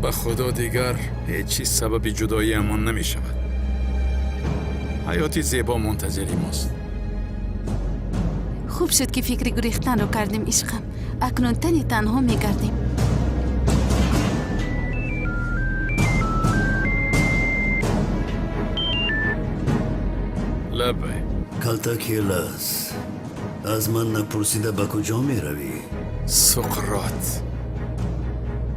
به خدا دیگر هیچ چیز سبب جدایی امان نمی شود. حیاتی زیبا منتظری ماست. خوب شد که فکر گریختن رو کردیم عشقم. اکنون تنی تنها می گردیم. لبه کالتاکیلاس، از من نپرسیده به کجا می روی؟ سقراط،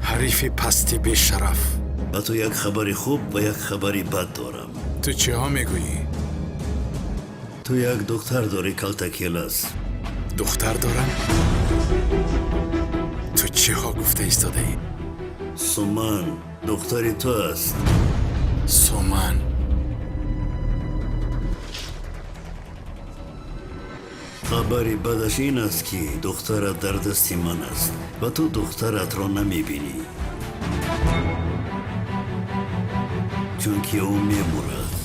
حریف پستی بی شرف. با تو یک خبری خوب و یک خبری بد دارم. تو چه ها میگویی؟ تو یک دختر داری کالتاکیلاس. دختر دارم؟ تو چه ها گفته ایستاده ای؟ سومن دختری تو است. سومن. خبری بدش این است که دخترت در دستی من است و تو دخترت را نمی بینی، چون که او می مرد.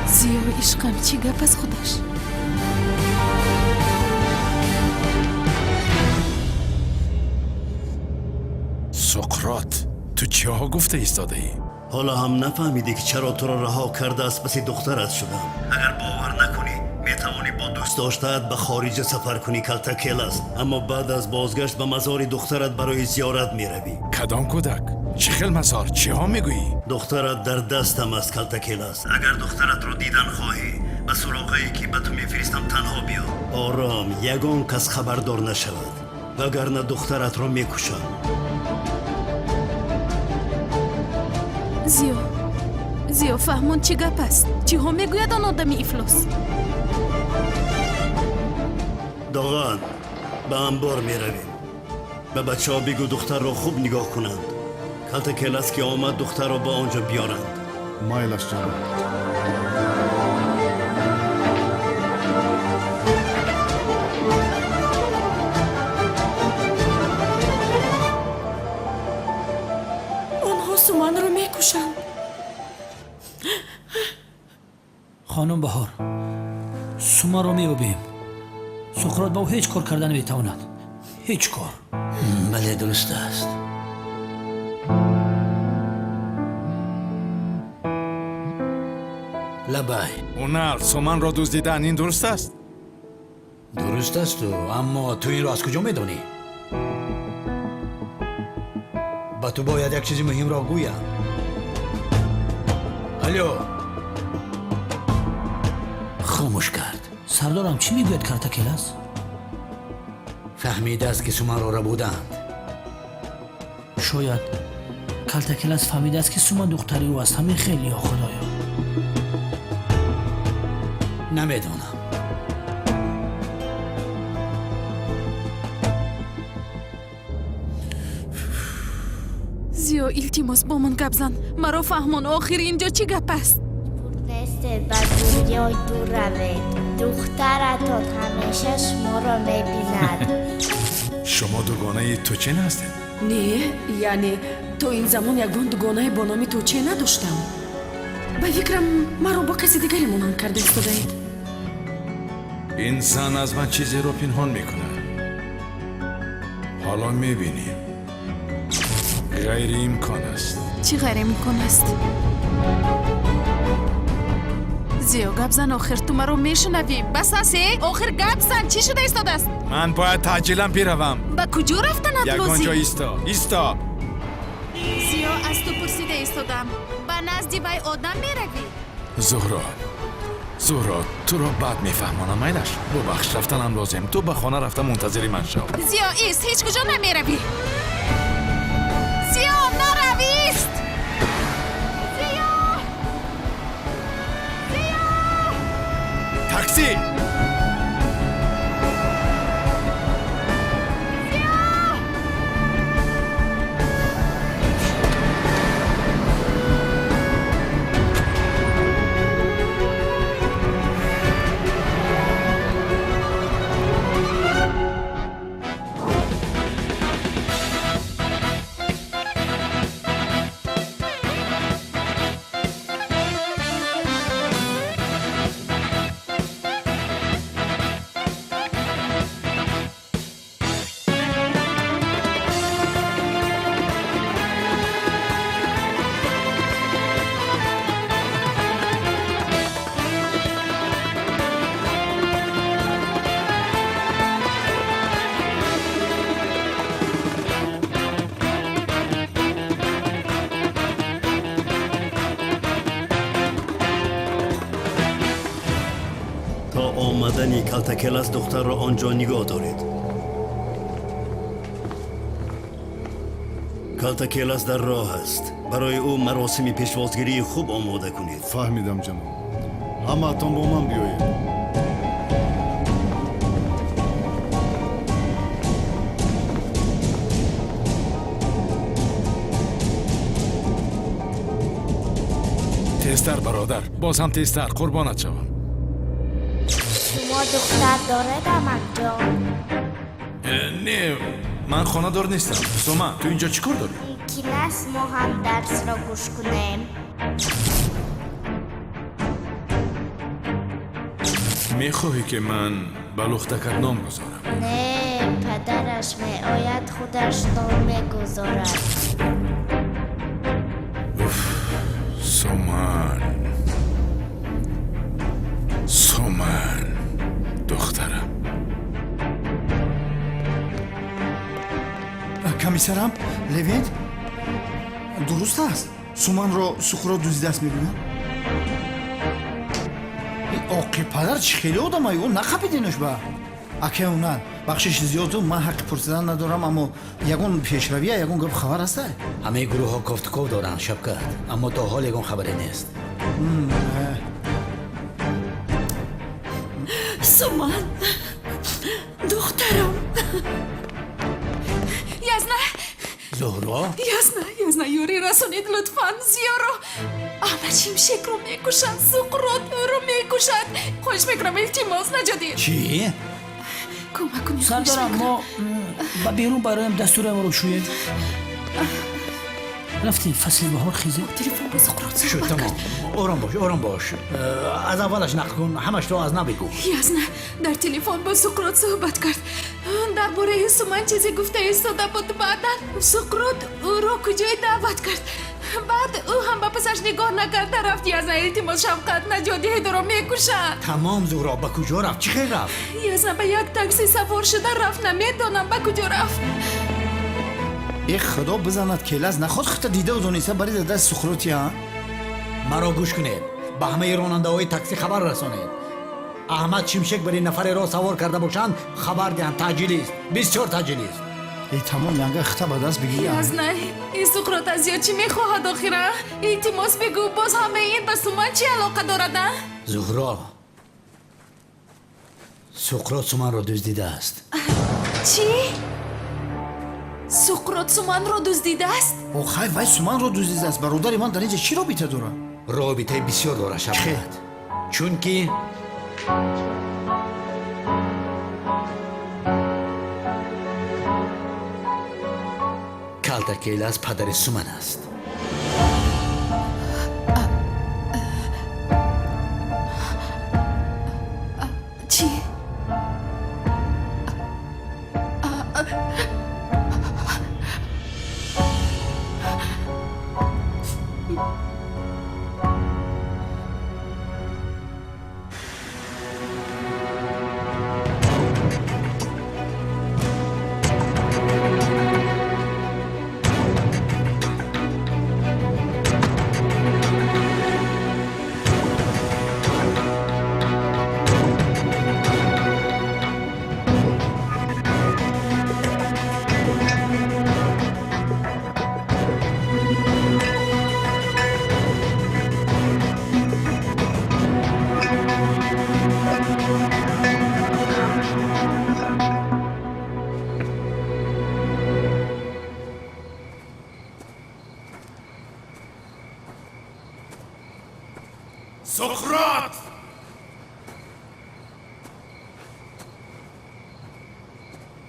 زیو عشقم چی گپ از خودش؟ سقراط، تو چه ها گفته ایستاده ای؟ حالا هم نفهمیدی که چرا تو را رها کرده است پس دخترت شدم. اگر باور نکنی می توانی با دوست داشته‌ات به خارج سفر کنی کالتاکیلاس، اما بعد از بازگشت به مزار دخترت برای زیارت می روی. کدام کودک؟ چه خیل مزار؟ چه ها میگویی؟ دخترت در دستم است کالتاکیلاس. اگر دخترت رو دیدن خواهی به سراغی که به تو میفرستم تنها بیا. آرام، یگان کس خبردار نشود، وگرنه دخترت رو میکشم. زیو فهمون چی گپ است؟ چی ها میگوید آن آدمی افلاس؟ داغان، به انبار میرویم. به بچه ها بگو دختر رو خوب نگاه کنند. کالتاکیلاس که آمد دختر رو با آنجا بیارند. مایلش جناب. آنها سومن رو میکشند. خانم بهار، سومن رو میبینیم. سقراط با او هیچ کار کردن نمیتواند. هیچ کار. بله درست است. لبای اونر سومن را دزدیدن، این درست است؟ درست است اما تو این را از کجا میدانی؟ با تو باید یک چیزی مهم را گویم. الو، خاموش کرد. سردارم چی میگوید کالتاکیلاس؟ فهمیده است که سومن را بودند. شاید کالتاکیلاس فهمیده است که سومن دختری او است. همین خیلی ها خدایا. نمیدونم. زیو التماس با من گپ زن. مرا فهمون آخر اینجا چی گپ است؟ فرستد به دنیای دور روید. دخترت همیشه شما را میبیند. شما دوگانه توچین هستید؟ نه، یعنی تو این زمان یگان دوگانه با نام توچه نداشتم. به فکرم مرا با کسی دیگری مانند کرده ایستاده اید. این زن از من چیزی رو پنهان میکنه. حالا میبینیم. غیر امکان است. چی غیر امکان است؟ زیو گپ زن، آخر تو مرا میشنوی. بس هستی؟ آخر گپ زن، چی شده ایستاده است؟ من باید تعجیلا بروم. به کجا رفتن اطلازی؟ یگانجا ایستا. زیو از تو پرسیده ایستادم. به نزدی وی آدم میروی؟ زهرا تو را بعد میفهمانم. میلش ببخش، رفتنم لازم. تو به خانه رفتم، منتظری من شو. زیو ایست، هیچ کجا نمیروی. زیو نرویست. تاکسی! آمدن کلتکلاس دختر را آنجا نگاه دارید. کلتکلاس در راه است. برای او مراسم پیشوازگیری خوب آماده کنید. فهمیدم جناب. همه‌تان با من بیایید. تیزتر برادر، باز هم تیزتر، قربانت شوم. شما دختر داره دمک جان؟ نه، من خانه دار نیستم. سوما، تو اینجا چی کار داری؟ کلاس ما هم درس را گوش کنیم. میخواهی که من به لختکت نام گذارم؟ نه، پدرش می آید خودش نام می گذارد. سومن دخترم. комиссарам левент дуруст аст суманро сухро дуздидаст мебинам оқи падар чӣ хеле одамай ӯ нақабидинуш ба акеунан бахшиши зиёду ман ҳаққи пурсидан надорам аммо ягон пешравия ягон гап хабар аста ҳамаи гурӯҳҳо кофтуков доранд шабкат, аммо то ҳол ягон хабаре нест. суман духтарам зуҳро язна юри расонид лутфан зиёро ама чимшекро мекушад, суқротро мекушад. хоҳиш мекунам илтимос наҷодир. чӣ? кӯмак кунед. сардорам мо ба берун бароям дастурамро шӯем. рафтем фасли баҳор хизем. телефон ба суқрот шуд, суҳбат тамом. кард. ором бош. аз аввалаш нақл кун, ҳамашро аз нав бигӯ. язна дар телефон ба суқрот суҳбат кард. дар бораи суман чизе гуфта истода буд. баъдан суқрот ӯро куҷое даъват кард. баъд ӯ ҳам ба пасаш нигоҳ накарда рафт. язна илтимос шавқат наҷодиҳедро мекушад. тамом зуҳро, ба куҷо рафт? чӣ хел рафт? язна ба як такси савор шуда рафт. наметонам ба куҷо рафт. худо бизанад келас наход хита дида дониса барида даст сухротия маро гӯш кунед, ба ҳамаи ронандаҳои такси хабар расонед. аҳмад шимшек барин нафареро савор карда бошанд, хабар диҳанд. таъҷилист, бисёр таъҷилист. тамом янга хита ба даст бигирам язна ин суқрот аз ё чӣ мехоҳад охира? илтимос бигӯ, боз ҳамаи ин ба суман чӣ алоқа дорад? зуҳро, суқрот суманро дуздидааст. чӣ? суқрот суманро дуздидааст? охай вай суманро дуздидааст. бародари ман дар инҷа чӣ робита дорад? робитаи бисёр дорад шабкат. чунки калтакелас падари суман аст. чӣ? سقراط!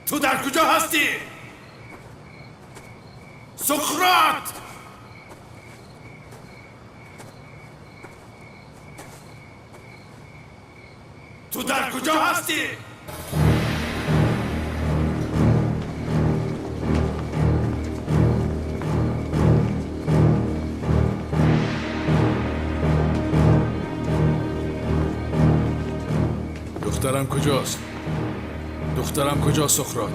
تو در کجا هستی؟ سقراط! تو در کجا هستی؟ دخترم کجاست؟ دخترم کجاست سقراط؟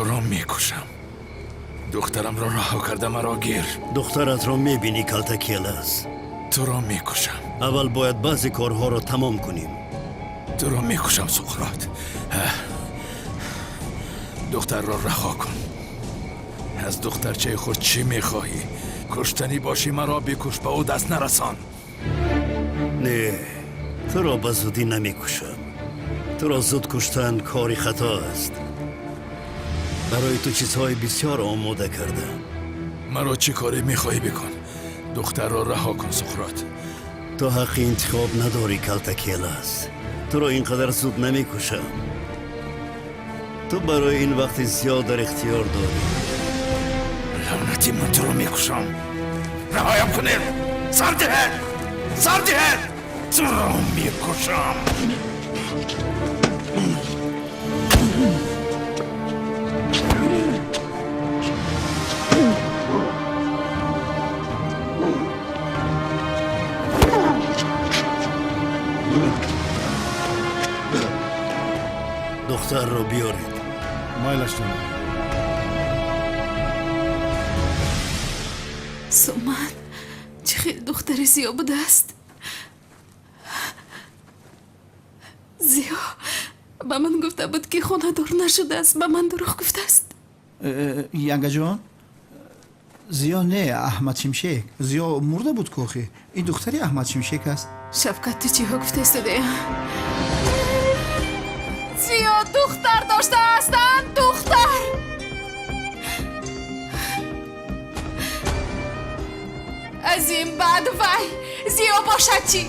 تو را میکشم. دخترم را رها کرده مرا گیر. دخترت رو میبینی کالتکیل است. تو را میکشم. اول باید بعضی کارها رو تمام کنیم. تو را میکشم سقراط. دختر را رها کن. از دخترچه خود چی میخواهی؟ کشتنی باشی مرا بکش، به او دست نرسان. نه، تو را به زودی نمیکشم. تو را زود کشتن کاری خطا است. برای تو چیزهای بسیار آماده کردم. مرا چی کاری میخواهی بکن؟ دختر را رها کن سقراط. تو حق انتخاب نداری کالتکیل است. تو را اینقدر زود نمیکشم. تو برای این وقت زیاد در اختیار داری. لعنتی، من تو را میکشم. رهایم کنید. سر دهد. تو را میکشم. دختر رو بیارید. مایلش جانم. سومن چه خیلی دختر زیا بوده است. زیا به من گفته بود که خانه دار نشده است. به من دروغ گفته است. ینگا جان زیا نه احمد شمشک. زیا مرده بود کوخی. این دختری احمد شمشک است. شفقت تو چی ها گفته استده؟ زیا دختر داشته هستند. دختر از این بعد وای زیا باشد چی؟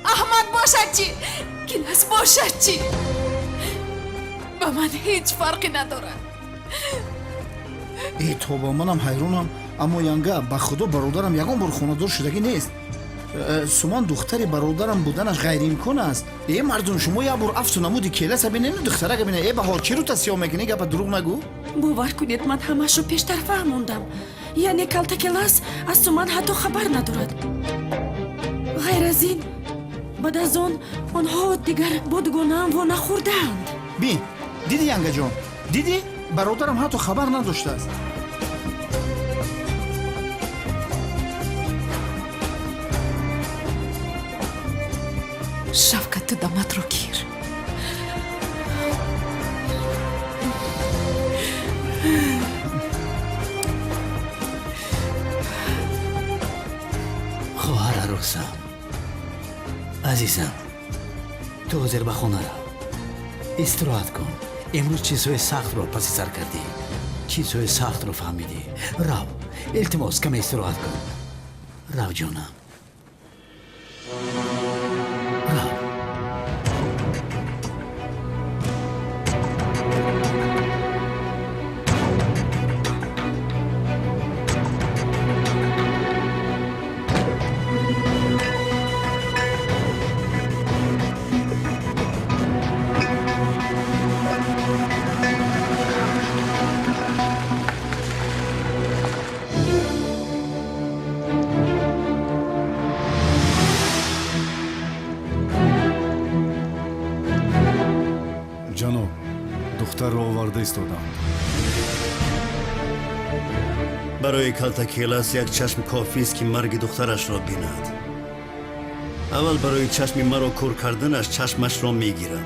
احمد باشد چی؟ کلاس باشد چی؟ به من هیچ فرقی ندارد. ای توبه، منم حیرانم. اما ینگا به خدا برادرم یگان بار خانه‌دار شدگی نیست. سومن دختری برادرم بودنش غیر امکان است. ای مردم، شما یک بار افسون نمودی کلاس ببینین دختره ببینین. ای بهار چی رو تصیح میکنی؟ گپ دروغ نگو. باور کنید من همشو پیشتر فهموندم. یعنی کالتکیلاس از سومن حتی خبر ندارد. غیر از این بعد از آن آنها دیگر بادگانه و نخوردند. بین دیدی ینگا جان؟ دیدی؟ برادرم حتی خبر نداشته است. شفقت تو دمت رو گیر. خواهر عروسم، عزیزم، تو حاضر به خانه رو استراحت کن. امروز چیزهای سخت رو پس سر کردی، چیزهای سخت رو فهمیدی. رو التماس کم استراحت کن. رو جانم، رو. جانو دختر رو آورده ایستادم. برای کالتکیلاس یک چشم کافی است که مرگ دخترش را بیند. اول برای چشم مرا کور کردنش چشمش را میگیرم.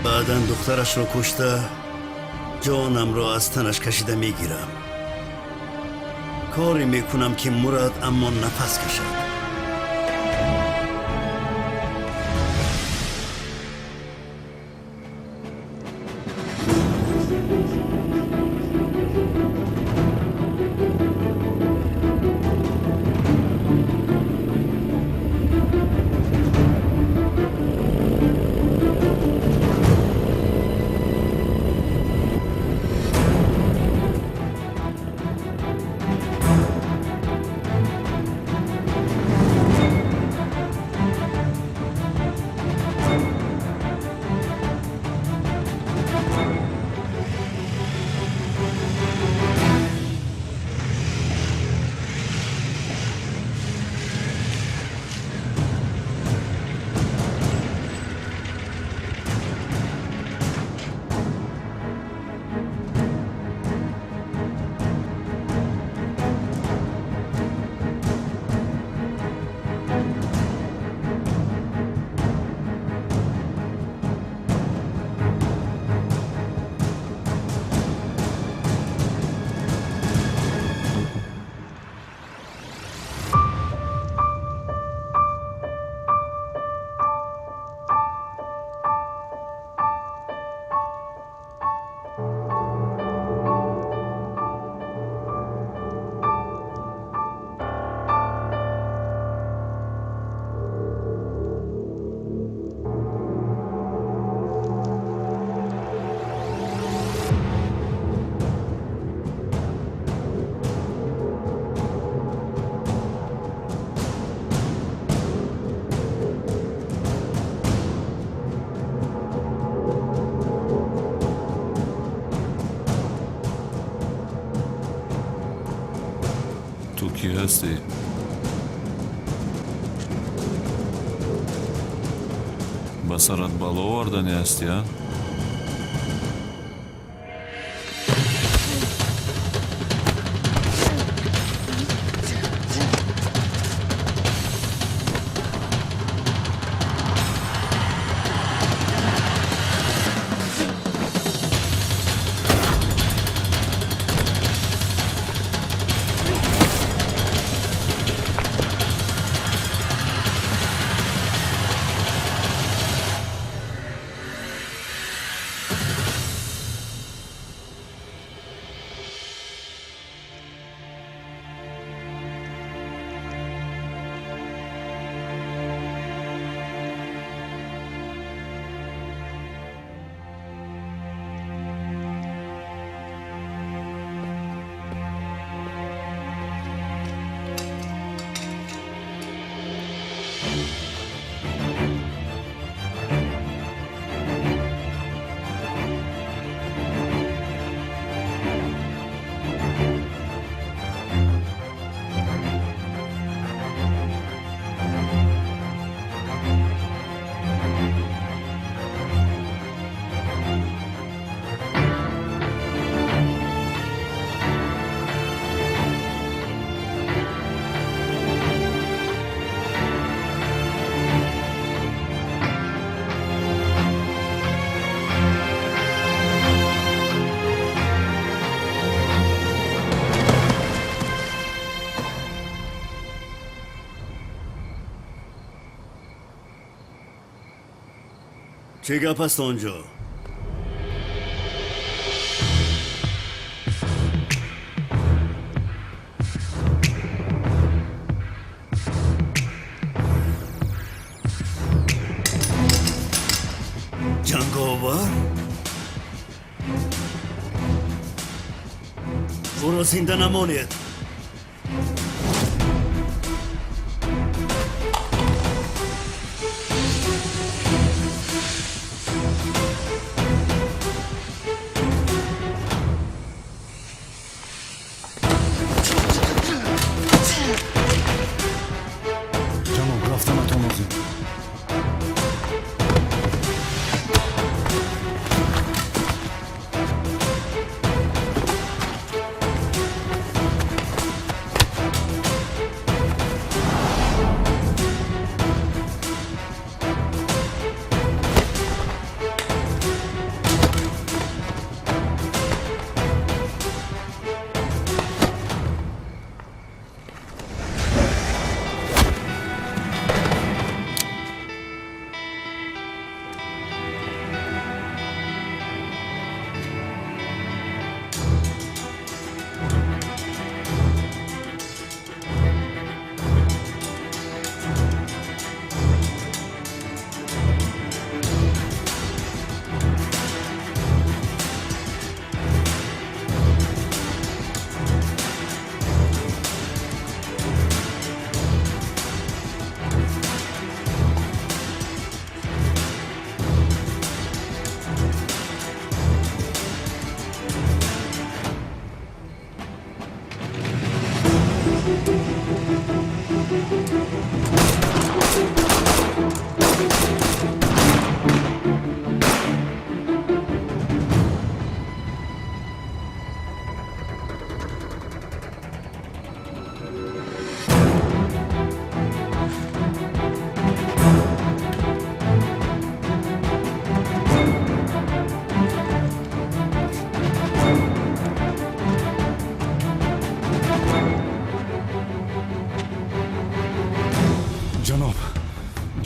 بعداً دخترش را کشته جانم را از تنش کشیده میگیرم. کاری میکنم که مراد اما نفس کشد. کی هستی؟ ба сарат бало овардани ҳастӣ а? چه گپ است آنجا؟ جنگاور؟ او را زنده نمانید.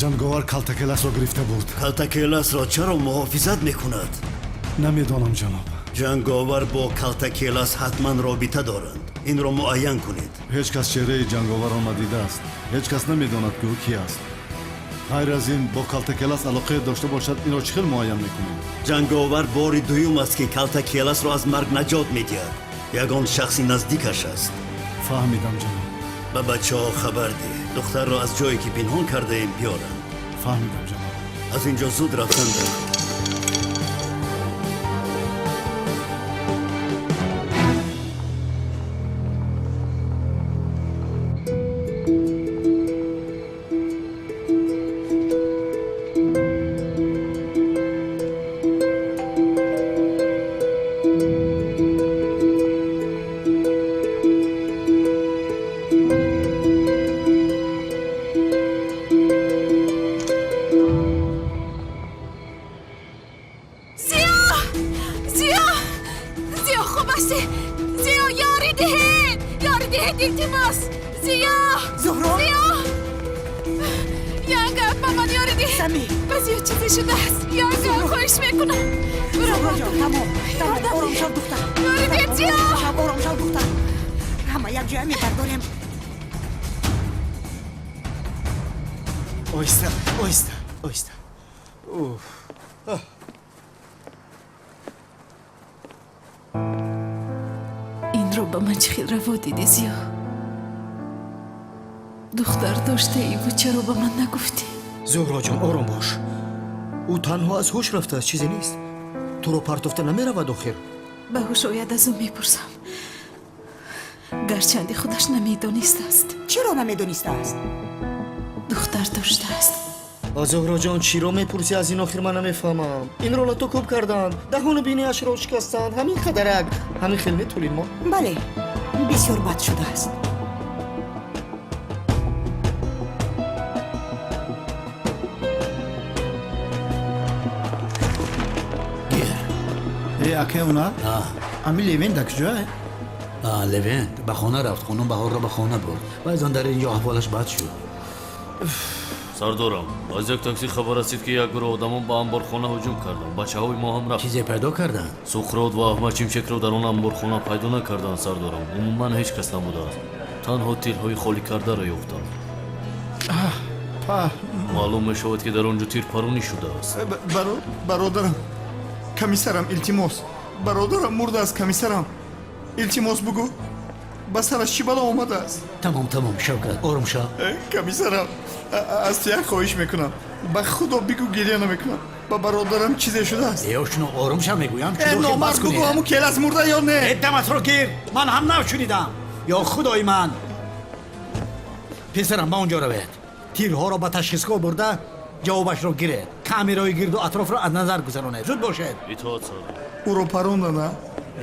جنگاور کلتکلس را گرفته بود. کلتکلس را چرا محافظت میکند؟ نمیدانم جناب. جنگاور با کلتکلس حتما رابطه دارند. این را معین کنید. هیچ کس چهره جنگاور را ندیده است. هیچ کس نمیداند که او کی است. غیر از این با کلتکلس علاقه داشته باشد این را چخیل معین میکنید؟ جنگاور باری دوم است که کلتکلس را از مرگ نجات میدهد. یگان شخصی نزدیکش است. فهمیدم جناب. به بچه ها خبر ده. دختر را از جایی که پنهان کرده ایم بیارن. فهمیدم جناب. از اینجا زود رفتن ده. بسه زیا یاری دهید التماس زیا زهرا یانگا مامان یاری ده سمی بس یه چیزی شده است یانگا خواهش میکنم زهرا جان تمام آرام شو دختر یاری ده زیا آرام شو دختر همه یک جای میبرداریم آیسته این رو به من چه خیل روا دیدی زیا دختر داشته ای و چرا به من نگفتی زهرا جان آرام باش او تنها از هوش رفته است چیزی نیست تو رو پرتفته نمیرود آخر به هوش آید از او میپرسم گرچندی خودش نمیدانست است چرا نمیدونسته است دختر داشته است زهرا جان چی رو میپرسی از این آخر من نمیفهمم این رو تو کوب کردن دهون بینیش رو شکستن همین خدرک همین خیلی طولین ما بله بسیار بد شده است اکه اونا امی لیوین در کجاه لوین به خانه رفت خانم بهار را به خانه برد و از آن در اینجا احوالش بد شد سردارم از یک تاکسی خبر رسید که یک گروه آدمان به انبارخانه هجوم کردند بچه‌های ما هم رفت چیزی پیدا کردن سخرات و احمد چیمشک رو در آن انبارخانه پیدا نکردند سردارم عموما هیچ کس نبوده است تنها تیرهای خالی کرده را یافتند معلوم میشود که در آنجا تیر پرونی شده است برادرم کمیسرم التماس برادرم مرده است کمیسرم التماس بگو به سرش چی بلا آمده است تمام شوکت آروم شو کمیسرم از تو یک خواهش میکنم به خدا بگو گریه نمیکنم با برادرم چیزی شده است شنو آروم شو میگویم نامرد بگو همون کیلس مرده یا نه دمت رو گیر من هم نشنیدم یا خدای من پسرم با اونجا روید تیرها را به تشخیصگاه برده جوابش رو گیره کامیرای گرد و اطراف را از نظر گذرانه زود باشید اطاعت سردار او رو پرونده نه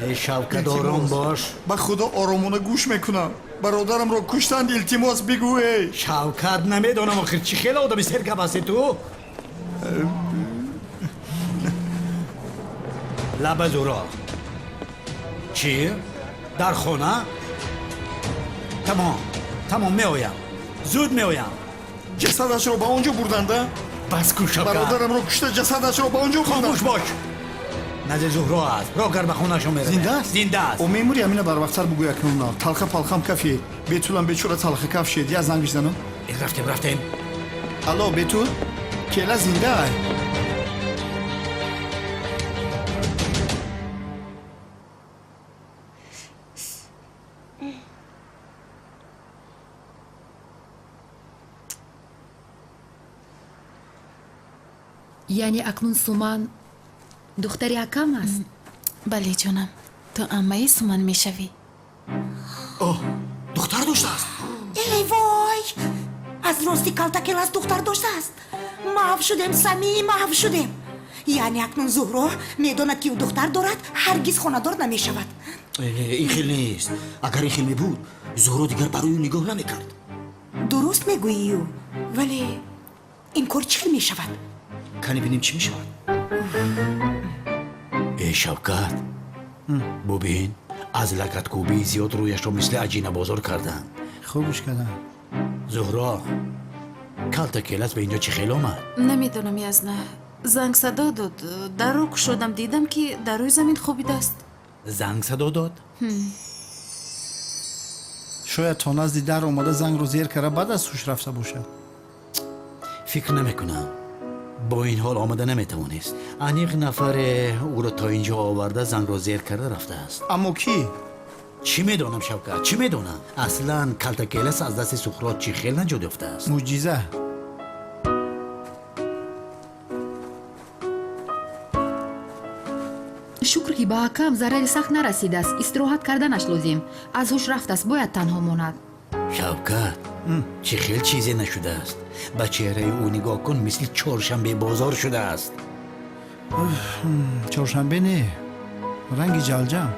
ای شوکت آروم باش به خدا آرامانه گوش میکنم برادرم رو کشتند التماس بگو ای شوکت نمیدونم آخر چی خیلی آدمی سرکب هستی تو لب زورا چی؟ در خونه؟ تمام میآیم زود میآیم جسدش رو به اونجا بردنده بس کو شوکت برادرم رو کشته جسدش رو به اونجا بردن خاموش باش نزد زهرا است را گر به خونه‌شون میره زنده است او میموری همینه بر وقتر بگو یک نونا تلخه پلخم کفی بیتولم بیچوره تلخه کف شد یا زنگش زنم رفتیم الو بیتول کیلا زنده ای یعنی اکنون سومان دختری اکم است بله جانم تو عمه سومان میشوی دختر داشته است ای وای از راستی کلتکل از دختر داشته است محو شدیم سمی محو شدیم یعنی اکنون زهرا میداند که او دختر دارد هرگز خانه‌دار نمیشود این خیلی نیست اگر این خیلی بود زهرا دیگر برای او نگاه نمیکرد درست میگویی او ولی این کار چی میشود کنی بینیم چی میشود ای شوکت ببین از لگت کوبی زیاد رویش رو مثل عجینه بازار کردن خوبش کردن زهرا کلت کیلس به اینجا چی خیلی آمد نمیدونم یزنه زنگ صدا داد در رو شدم دیدم که در روی زمین خوابیده است زنگ صدا داد شاید تا نزدی در اومده زنگ رو زیر کرده بعد از سوش رفته باشه فکر نمیکنم با این حال آمده نمیتوانست انیق نفر او رو تا اینجا آورده زنگ رو زیر کرده رفته است اما کی؟ چی میدونم شوکت چی میدونم اصلا کلت کیلس از دست سخرات چی خیلی نجات یافته است معجزه شکر که با اکم ضرر سخت نرسیده است استراحت کردنش لازم از هوش رفت است باید تنها ماند شوکت چی خیلی چیزی نشده است به چهره او نگاه کن مثل چهارشنبه بازار شده است چهارشنبه نه رنگ جلجم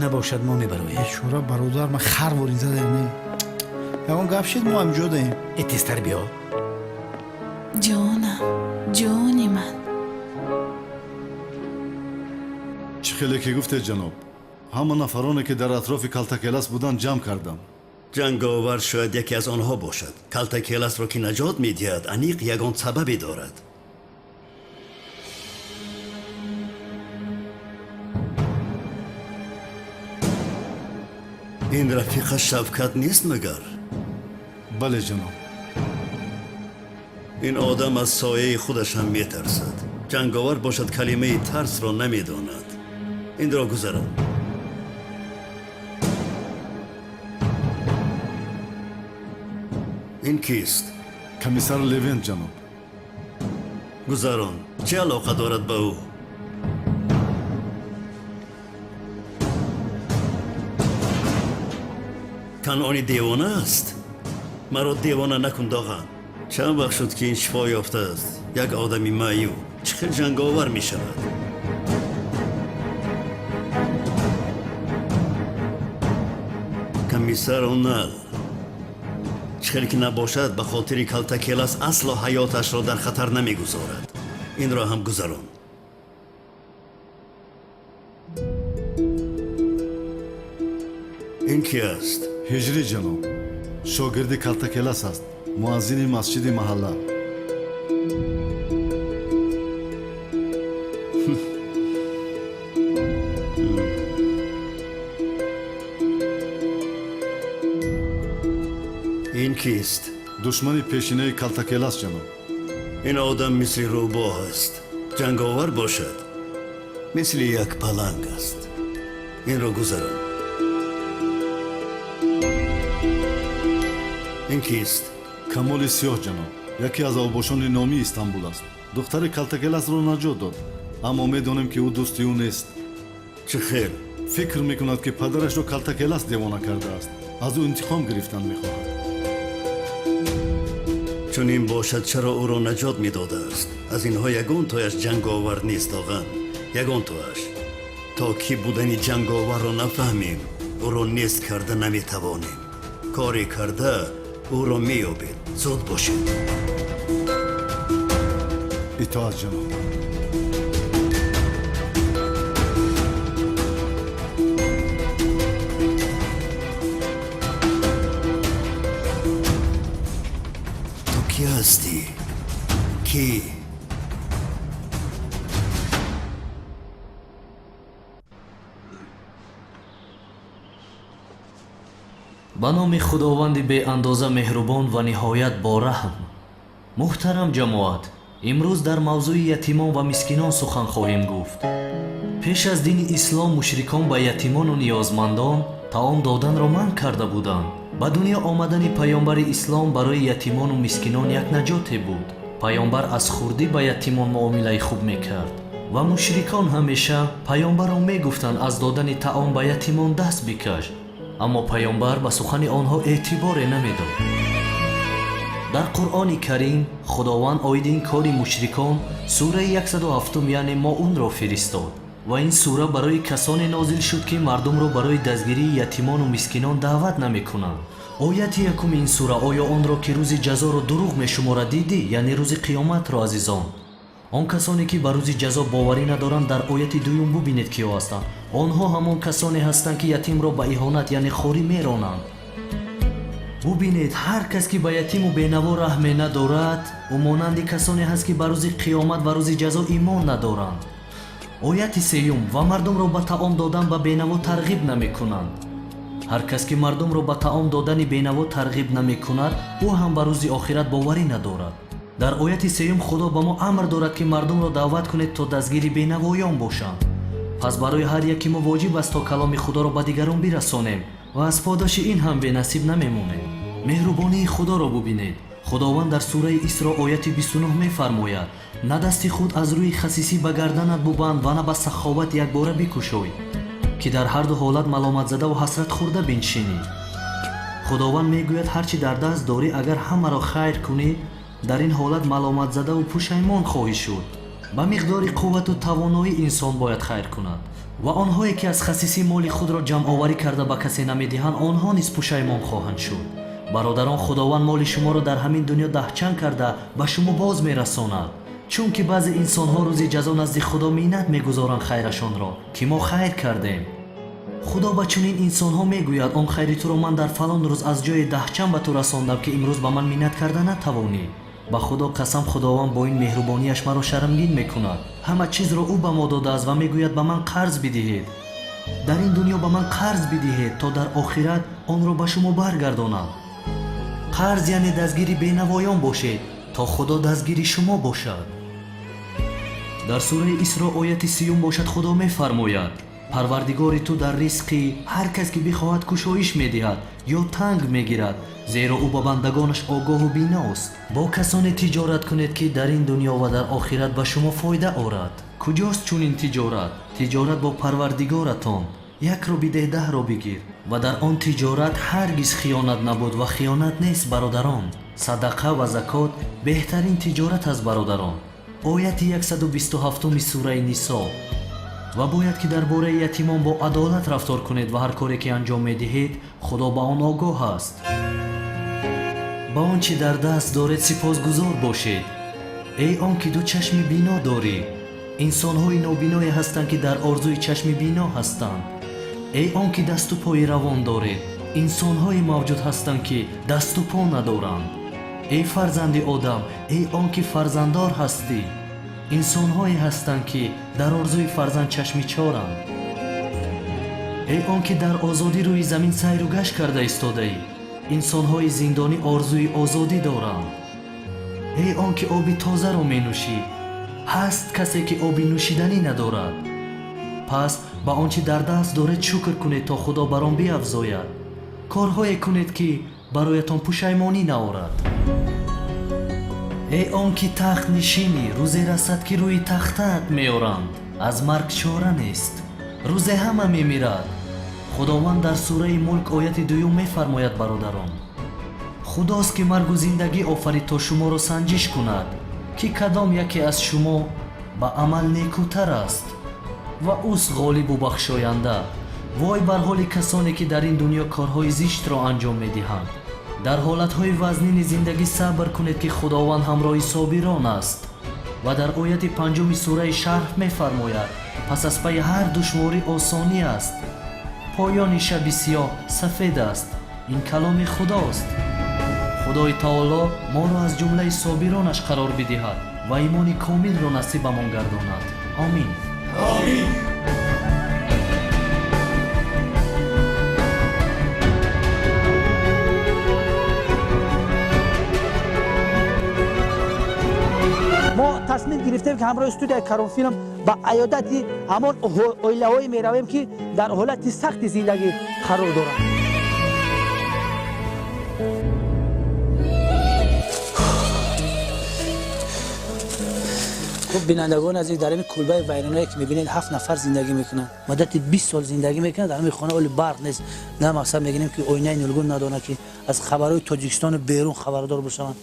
نباشد ما میبرویم شورا برادر من خر وریزه نه یکون گپ شد ما هم جا دهیم اتیستر بیا جانم جانی من خیلی که گفته جناب همه نفرانی که در اطراف کالتاکلاس بودن جمع کردم. جنگاور شاید یکی از آنها باشد. کالتاکلاس را که نجات میدهد انیق یگان سببی دارد. این رفیق شفقت نیست مگر؟ بله جناب. این آدم از سایه خودش هم میترسد. جنگاور باشد کلمه ترس را نمیداند. این را گذران. این کیست؟ کمیسر لوین جناب. گذران. چه علاقه دارد به او؟ کنعانی دیوانه است. مرا دیوانه نکن داغم. چند وقت شد که این شفا یافته است. یک آدمی معیو چه جنگاور می شود. کمیسر اونال چخیلی که نباشد به خاطر کالتاکلاس اصلا حیاتش را در خطر نمی گذارد. این را هم گذران. این کی است؟ هجری جناب. شاگرد کالتاکلاس است. مؤذن مسجد محله. این کیست؟ دشمن پیشینه کالتاکلاس جناب. این آدم مثل روباه است. جنگاور باشد. مثل یک پلنگ است. این را گذران. این کیست؟ کمال سیاه جناب. یکی از آباشان نامی استانبول است. دختر کالتاکلاس را نجات داد. اما میدانیم که او دوستی او نیست. چه خیر؟ فکر میکند که پدرش را کالتاکلاس دیوانه کرده است. از او انتقام گرفتن میخواهد. چون این باشد چرا او را نجات میداده است؟ از اینها یگان تایش جنگاور نیست آقا. یگان تایش. تا کی بودنی جنگاور را نفهمیم او را نیست کرده نمیتوانیم. کاری کرده او را میابید. زود باشید. اطاعت جناب. تو کی هستی؟ کی؟ ба номи худованди беандоза меҳрубон ва ниҳоят бораҳм. муҳтарам ҷамоат, имрӯз дар мавзӯи ятимон ва мискинон сухан хоҳем гуфт. пеш аз дини ислом мушрикон ба ятимону ниёзмандон таом доданро манъ карда буданд. ба дунё омадани паёмбари ислом барои ятимону мискинон як наҷоте буд. паёмбар аз хурдӣ ба ятимон муомилаи хуб мекард ва мушрикон ҳамеша паёмбарро мегуфтанд аз додани таом ба ятимон даст бикаш. аммо паёмбар ба сухани онҳо эътиборе намедод. дар қуръони карим худованд оиди ин кори мушрикон сураи 107 яъне моунро фиристод ва ин сура барои касоне нозил шуд ки мардумро барои дастгирии ятимону мискинон даъват намекунанд. ояти якуми ин сура оё онро ки рӯзи ҷазоро дурӯғ мешуморад дидӣ, яъне рӯзи қиёматро азизон. он касоне ки ба рӯзи ҷазо боварӣ надоранд дар ояти дуюм бубинед киё ҳастанд. онҳо ҳамон касоне ҳастанд ки ятимро ба иҳонат яъне хорӣ меронанд. бубинед ҳар кас ки ба ятиму бенаво раҳме надорад ӯ монанди касоне ҳаст ки ба рӯзи қиёмат ва рӯзи ҷазо имон надоранд. ояти сеюм ва мардумро ба таом додан ба бенаво тарғиб намекунанд. ҳар кас ки мардумро ба таом додани бенаво тарғиб намекунад ӯ ҳам ба рӯзи охират боварӣ надорад. дар ояти сеюм худо ба мо амр дорад ки мардумро даъват кунед то дастгири бенавоён бошанд. пас барои ҳар яки мо воҷиб аст то каломи худоро ба дигарон бирасонем ва аз подоши ин ҳам бенасиб намемонем. меҳрубонии худоро бубинед. худованд дар сураи исро ояти 29 мефармояд: на дасти худ аз рӯи хасисӣ ба гарданат бубанд ва на ба саховат якбора бикушой, ки дар ҳарду ҳолат маломатзадаву ҳасрат хӯрда биншинӣ. худованд мегӯяд ҳарчи дар даст дорӣ агар ҳамаро хайр кунӣ, дар ин ҳолат маломатзадаву пушаймон хоҳӣ шуд. ба миқдори қуввату тавоноӣ инсон бояд хайр кунад ва онҳое ки аз хасисӣ моли худро ҷамъоварӣ карда ба касе намедиҳанд, онҳо низ пушаймон хоҳанд шуд. бародарон, худованд моли шуморо дар ҳамин дунё даҳчан карда ба шумо боз мерасонад. چون که بعضی انسانها روزی جزا نزد خدا مینت میگذارند خیرشان را که ما خیر کردیم. خدا به چنین انسانها میگوید آن خیری تو را من در فلان روز از جای دهچند به تو رساندم که امروز به من مینت کرده نتوانی. به خدا قسم خداوند با این مهربانیش مرا شرمگین میکند. همه چیز را او به ما داده است و میگوید به من قرض بدهید. در این دنیا به من قرض بدهید تا در آخرت آن را به شما برگردانم. قرض یعنی دستگیری بینوایان باشید تا خدا دستگیری شما باشد. در سوره اسراء آیت 30 باشد خدا میفرماید پروردگار تو در رزقی هر کس که بخواهد گشایش میدهد یا تنگ میگیرد، زیرا او با بندگانش آگاه و بیناست. با کسانی تجارت کنید که در این دنیا و در آخرت به شما فایده آورد. کجاست چنین تجارت؟ تجارت با پروردگارتان. یک را بده 10 را بگیر. و در آن تجارت هرگز خیانت نبود و خیانت نیست برادران. صدقه و زکات بهترین تجارت است برادران. آیت 127 سوره نساء. و باید که درباره یتیمان با عدالت رفتار کنید و هر کاری که انجام میدهید خدا با آن آگاه است. با آنچه در دست دارید سپاسگزار باشید. ای آن که دو چشم بینا داری، انسان‌های نابینای هستند که در آرزوی چشم بینا هستند. ای آن که دست و پای روان دارید، انسان‌های موجود هستند که دست و پا ندارند. ای فرزند آدم، ای آن که فرزنددار هستی، انسان‌هایی هستند که در آرزوی فرزند چشمی چارند. ای آن که در آزادی روی زمین سیر و گشت کرده ایستاده ای، انسان‌های زندانی آرزوی آزادی دارند. ای آن که آبی تازه را می نوشی، هست کسی که آبی نوشیدنی ندارد. پس با آنچه در دست دارید شکر کنید تا خدا بر آن بیفزاید. کارهایی کنید که برایتان پشیمانی نآورد. ای آن که تخت نشینی، روزی رسد که روی تختت میآرند، از مرگ چاره نیست، روز همه میمیرد. خداوند در سوره ملک آیت 2 میفرماید برادران، خداست که مرگ و زندگی آفرید تا شما را سنجش کند که کدام یکی از شما به عمل نیکوتر است و اوست غالب و بخشاینده. وای بر حال کسانی که در این دنیا کارهای زشت را انجام میدهند. در حالتهای وزنین زندگی صبر کنید که خداوند همراه صابران است. و در آیت 5 سوره شرح میفرماید پس از پی هر دشواری آسانی است، پایان شب سیاه سفید است. این کلام خداست. خدای تعالی ما را از جمله صابرانش قرار بدهد و ایمان کامل را نصیبمان گرداند. آمین. آمین. ما تصمیم گرفتیم که همراه استودیوی کارون فیلم با عیادت همان اویله‌های میرویم که در حالت سخت زندگی قرار دارند. خب بینندگان عزیز، در این کلبه ویرانه‌ای که می‌بینید 7 نفر زندگی میکنن، مدت 20 سال زندگی میکنن در همین خانه. ولی برق نیست. نه مقصد میگیم که آینه نیلگون ندونه که از خبرهای تاجیکستان بیرون خبردار بشن.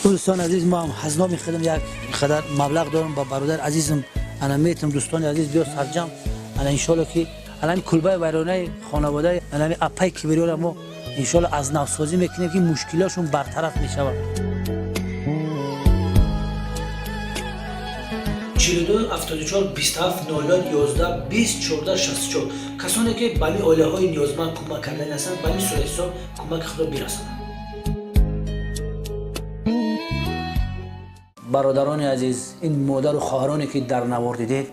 دوستان عزیز، ما هم هزینه می‌خدم یک خدر مبلغ دارم با برادر عزیزم. انا میتونم دوستان عزیز بیا سرجم. انا ان شاء الله که الان کلبه ویرانه خانواده الان اپای کبیری رو ما ان شاء الله از نوسازی میکنیم که مشکلاشون برطرف میشه. 42 74 27 01 11 20 14 64 کسانی که به اولیه‌های نیازمند کمک کردن هستند به این صورت حساب کمک خود را برسانند. برادران عزیز، این مادر و خواهرانی که در نوار دیدید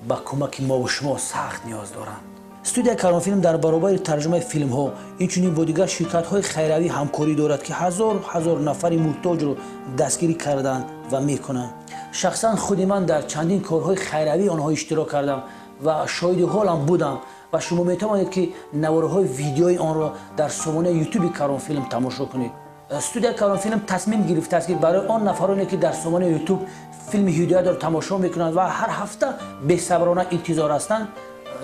به کمک ما و شما سخت نیاز دارند. استودیو کارون فیلم در برابر ترجمه فیلم ها اینچنین با دیگر شرکت های خیریه همکاری دارد که هزار نفر محتاج رو دستگیری کردند و میکنند. شخصا خود من در چندین کارهای خیریه آنها اشتراک کردم و شاهد حالم بودم و شما میتوانید که نواره های ویدیوی آن را در سامانه یوتیوب کارون فیلم تماشا کنید. استودیو کارون فیلم تصمیم گرفته است که برای آن نفرانی که در سامانه یوتیوب فیلم هدایت را تماشا میکنند و هر هفته بی‌صبرانه انتظار هستند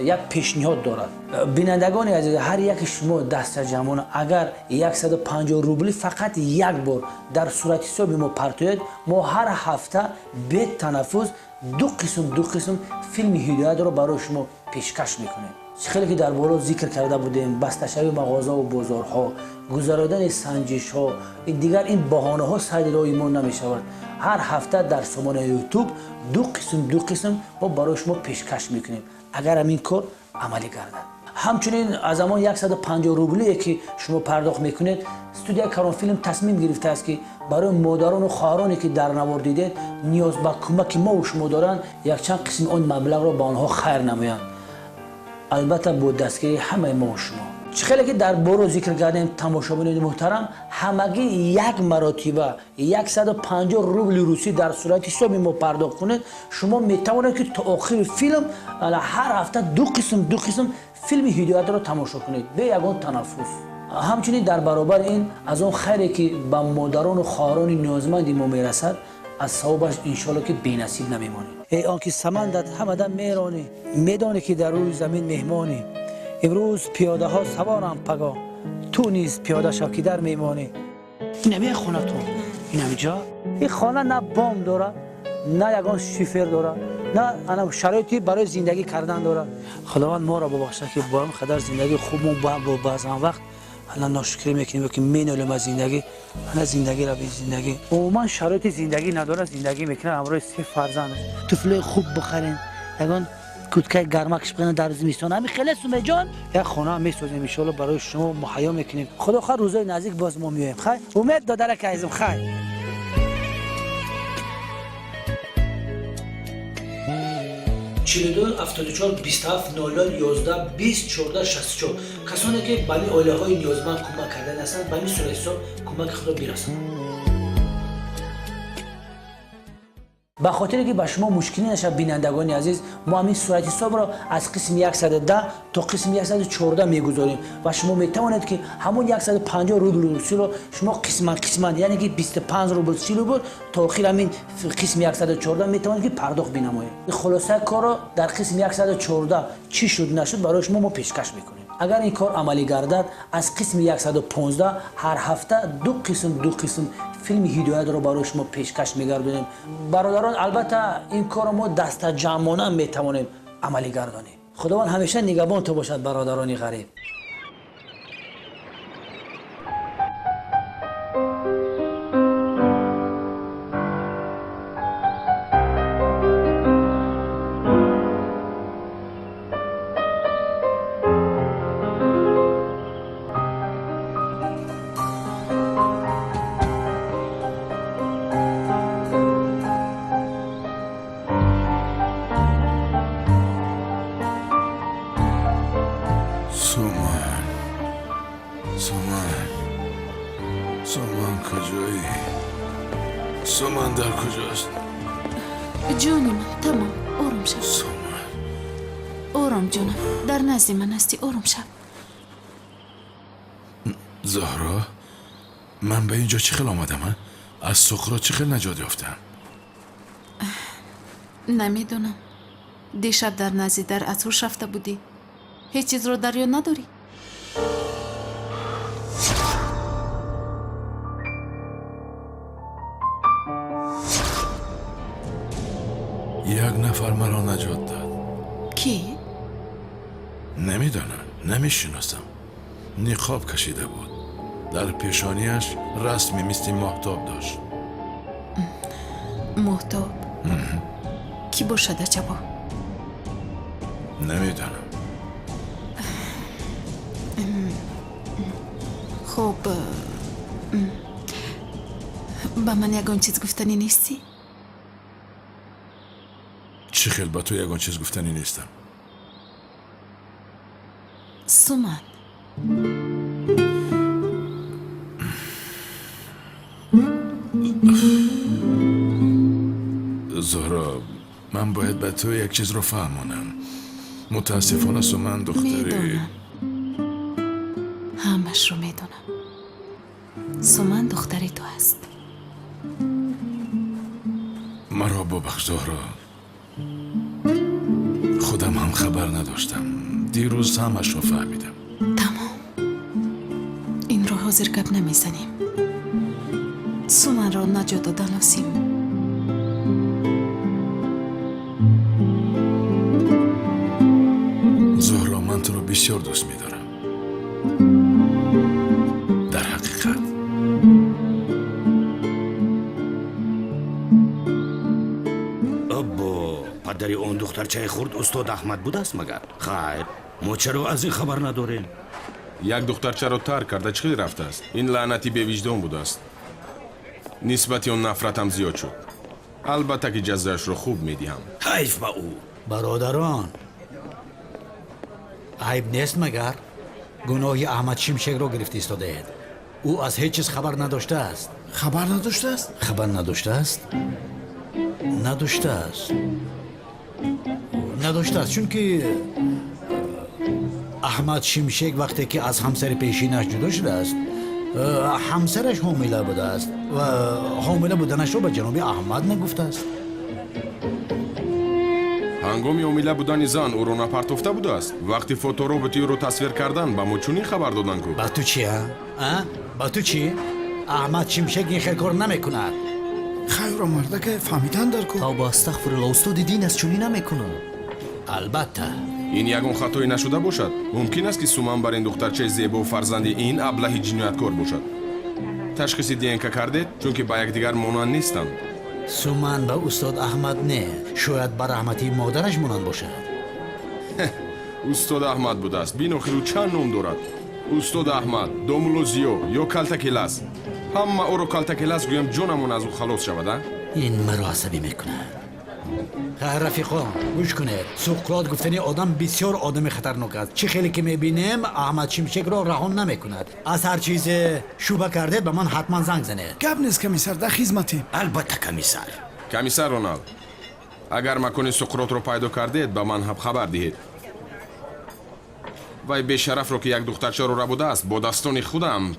یک پیشنهاد دارد. بینندگان عزیز، هر یک شما دست جمعانه اگر 150 روبلی فقط یک بار در صورت حساب ما پرتوید، ما هر هفته به تنفس دو قسم فیلم هدایت را برای شما پیشکش میکنیم. خیلی که در بالا ذکر کرده بودیم، بسته‌شوی مغازه و بازارها، گذراندن سنجش ها، دیگر این بهانه ها سر راه ما نمیشود. هر هفته در سامان یوتیوب دو قسم ما برای شما پیشکش میکنیم اگر همین کار عملی گردد. همچنین از زمان 150 روبلی که شما پرداخت میکنید، استودیو کارون فیلم تصمیم گرفته است که برای مادران و خواهرانی که در نوار دیدید نیاز به کمک ما و شما دارند، یک چند قسم آن مبلغ را به آنها خیر نمایند، البته با دستگیری همه ما و شما. خیلی که در بارو ذکر کردیم تماشاگران محترم، همگی یک مرتبه 150 روبل روسی در صورت حساب ما پرداخت کنید، شما میتوانید که تا آخر فیلم هر هفته دو قسم فیلم هدایت را تماشا کنید به یگان تنفس. همچنین در برابر این از آن خیری که به مادران و خواهران نیازمند ما میرسد، از ثوابش انشالله که بی‌نصیب نمیمانی. ای آنکه سمندت همدم میرانی، میدانی که در روی زمین مهمانی. امروز پیاده ها سوارم پگاه، تو نیز پیاده شو که در میمانی. این همه خانه تو، این همه جا، این خانه نه بام داره، نه یگان شیفر داره، نه شرایطی برای زندگی کردن داره. خداوند ما را ببخشه که با این قدر زندگی خوبمون با بعضا وقت الان ناشکری میکنیم که مینالیم از زندگی، الان زندگی را به زندگی عموما شرایط زندگی نداره، زندگی میکنه. امروز 3 فرزند طفل خوب بخرین، یگان کودکای گرمکش بکنن در زمستان، همین خیلی سومه جان یک خانه هم میسازیم ان شاء الله برای شما مهیا میکنیم. خدا خیر روزای نزدیک باز ما میایم. خیر امید دادره که عزیزم. خیر 42 74 27 00 11 20 14 64 کسانی که به این عائله های نیازمند کمک کردن هستند، به این صورت حساب کمک خود را برسانند. به خاطر که به شما مشکلی نشه بینندگان عزیز، ما همین صورت حساب را از قسم 110 تا قسم 114 میگذاریم و شما میتوانید که همون 150 روبل روسی رو شما قسماً یعنی که 25 روبل 30 روبل تا آخر همین قسم 114 میتوانید که پرداخت بنمایید. خلاصه کار را در قسم 114 چی شد نشد برای شما ما پیشکش میکنیم. اگر این کار عملی گردد، از قسم 115 هر هفته دو قسم فیلم هدایت رو برای شما پیشکش میگردونیم. برادران البته این کار ما دست جمعانه میتوانیم عملی گردانیم. خداوند همیشه نگهبان تو باشد برادرانی غریب. سومان کجایی؟ سومان در کجاست؟ جونی من تمام آروم شب. سومان آروم جونم، در نزد من هستی. آروم شب. زهرا، من به اینجا چی خیل آمدم؟ از سقراط چی خیل نجات یافتم؟ نمیدونم. دیشب در نزد در اتروش رفته بودی، هیچ چیز رو در یاد نداری؟ یک نفر مرا نجات داد. کی؟ نمیدانم، نمیشناسم. نقاب کشیده بود، در پیشانیش رسمی مثل ماهتاب داشت. ماهتاب؟ کی باشد عجبا؟ نمیدانم. خب با من یگان چیز گفتنی نیستی؟ چی خیل با تو یگان چیز گفتنی نیستم. سومان، زهرا، من باید به تو یک چیز رو فهمونم. متاسفانه سومان دختری. میدونم، همش رو میدونم. سومان دختری تو هست. مرا ببخش زهرا، خودم هم خبر نداشتم. دیروز همش رو فهمیدم. تمام، این رو حاضر گپ نمیزنیم. سومان را نجات دادن لازم. زهرا، من تو رو بسیار دوست می‌دارم. در حقیقت ابا پدری اون دخترچه خورد استاد احمد بود است مگر؟ خیر ما چرا از این خبر نداریم؟ یک دخترچه رو ترک کرده چخیلی رفته است. این لعنتی به وجدان بوده است. نسبت اون نفرتم زیاد شد. البته که جزایش رو خوب میدیم. حیف با او. برادران عیب نیست مگر گناهی احمد شمشک رو گرفت ایستاده اید. او از هیچ چیز خبر نداشته است. خبر نداشته است؟ خبر نداشته است؟ نداشته است. نداشته است چون که احمد شمشک وقتی که از همسر پیشینش جدا شده است همسرش حامله بوده است و حامله بودنش رو به جناب احمد نگفته است. هنگامی حامله بودن زن او رو نپرتفته بوده است. وقتی فوتوروبوتی رو تصویر کردن با ما چونین خبر دادن کو؟ با تو چی ها؟ با تو چی؟ احمد شمشک این خیر کار نمیکند. خیر مرده که فهمیدن در کو؟ تا با استغفر الله استاد دین از چونی نمیکنه. البته این یگان خطایی نشده باشد. ممکن است که سومن بر این دخترچه زیبا و فرزند این ابله جنایتکار باشد. تشخیص دینکا کردید چون که با یکدیگر مانند نیستند. سومن به استاد احمد نه، شاید به رحمتی مادرش مانند باشد. استاد احمد بوده است. بین آخر او چند نام دارد؟ استاد احمد، دومولوزیو یا کلتکیلاس. همه او رو کلتکیلاس گویم جانمون از او خلاص شود. این مرا عصبی میکنه. رفیقان گوش کنید. سقراط گفتنی آدم بسیار آدم خطرناک است. چه خیلی که میبینیم احمد شمشک را رها نمیکند. از هر چیز شوبه کرده به من حتما زنگ زنید. گپ نیست کمیسر، در خدمتیم. البته کمیسر. کمیسر رونالد، اگر مکان سقراط رو پیدا کردید به من هم خبر دهید. وای به شرف رو که یک دخترچه رو ربوده است با دستان خودم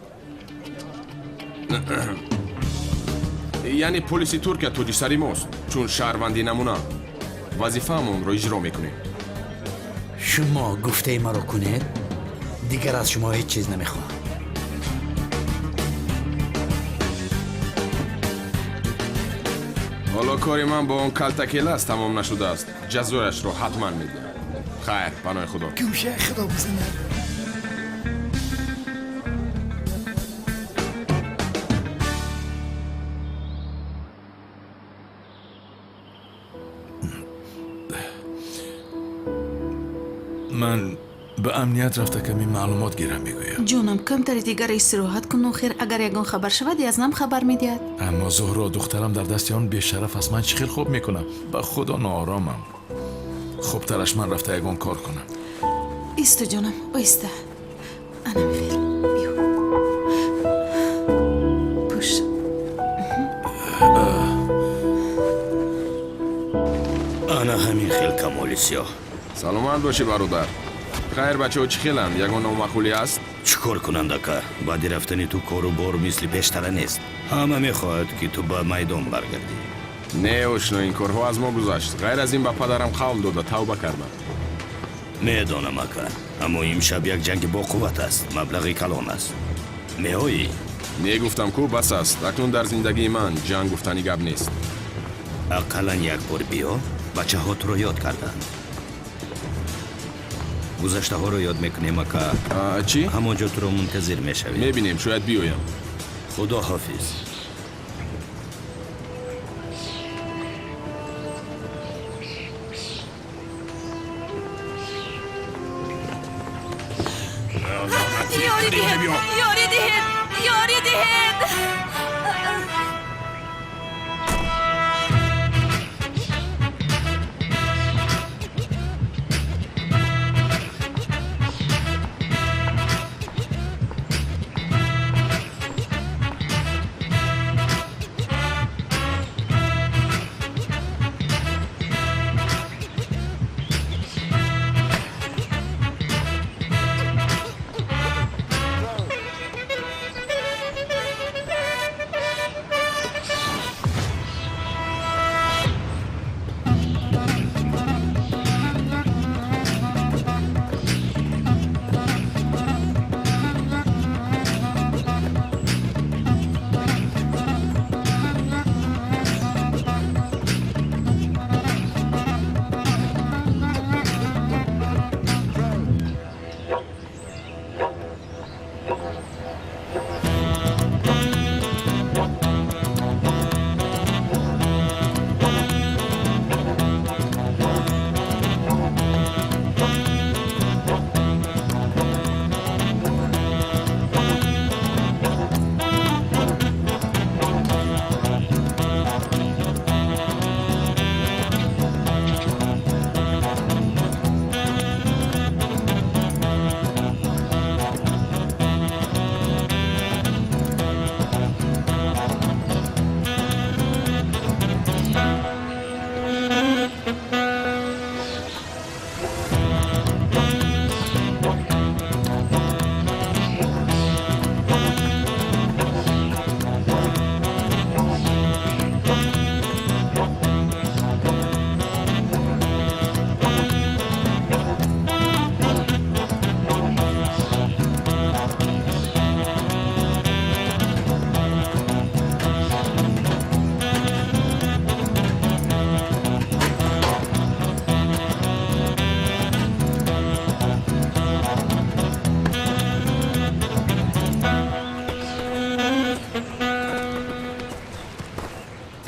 یعنی پلیسی ترکیه توجی سری ماست چون شهروندی نمونه وظیفه همون رو اجرا میکنیم. شما گفته ما رو کنید دیگر از شما هیچ چیز نمیخوام. حالا کاری من با اون کلتکیلاس تمام نشده است. جزایش رو حتما میدیم. خیر پناه خدا. گوشه خدا بزنه. من به امنیت رفته کمی معلومات گیرم میگویم. جونم کمتری دیگر استراحت کن و خیر اگر یگان خبر شود از نم خبر میدید. اما زهرا دخترم در دست آن بیشرف است. من چی خوب میکنم. به خدا ناآرامم. خوب ترش من رفته یگان کار کنم. ایسته جونم ایسته. انا میخیر بیو پوش. انا همین خیل کمالی سیاه. سلامت باشی برادر. خیر بچه ها چی خیلند؟ یگان نامخولی است؟ چیکار کنند اکا؟ بعد رفتنی تو کار و بار مثل پیشتره نیست. همه میخواهد که تو به میدان برگردی. نه اشنا این کارها از ما گذشت. غیر از این به پدرم قول داده توبه کردم. میدانم اکا، اما امشب یک جنگ با قوت است. مبلغی کلان است. میایی؟ نه گفتم کو بس است. اکنون در زندگی من جنگ گفتنی گپ نیست. اقلا یک بار بیا. بچه ها تو رو یاد کردند. گذشته ها رو یاد میکنیم اکا. چی؟ همونجا تو رو منتظر میشویم. میبینیم شاید بیایم. خدا حافظ. یاری دهید یاری دهید یاری دهید.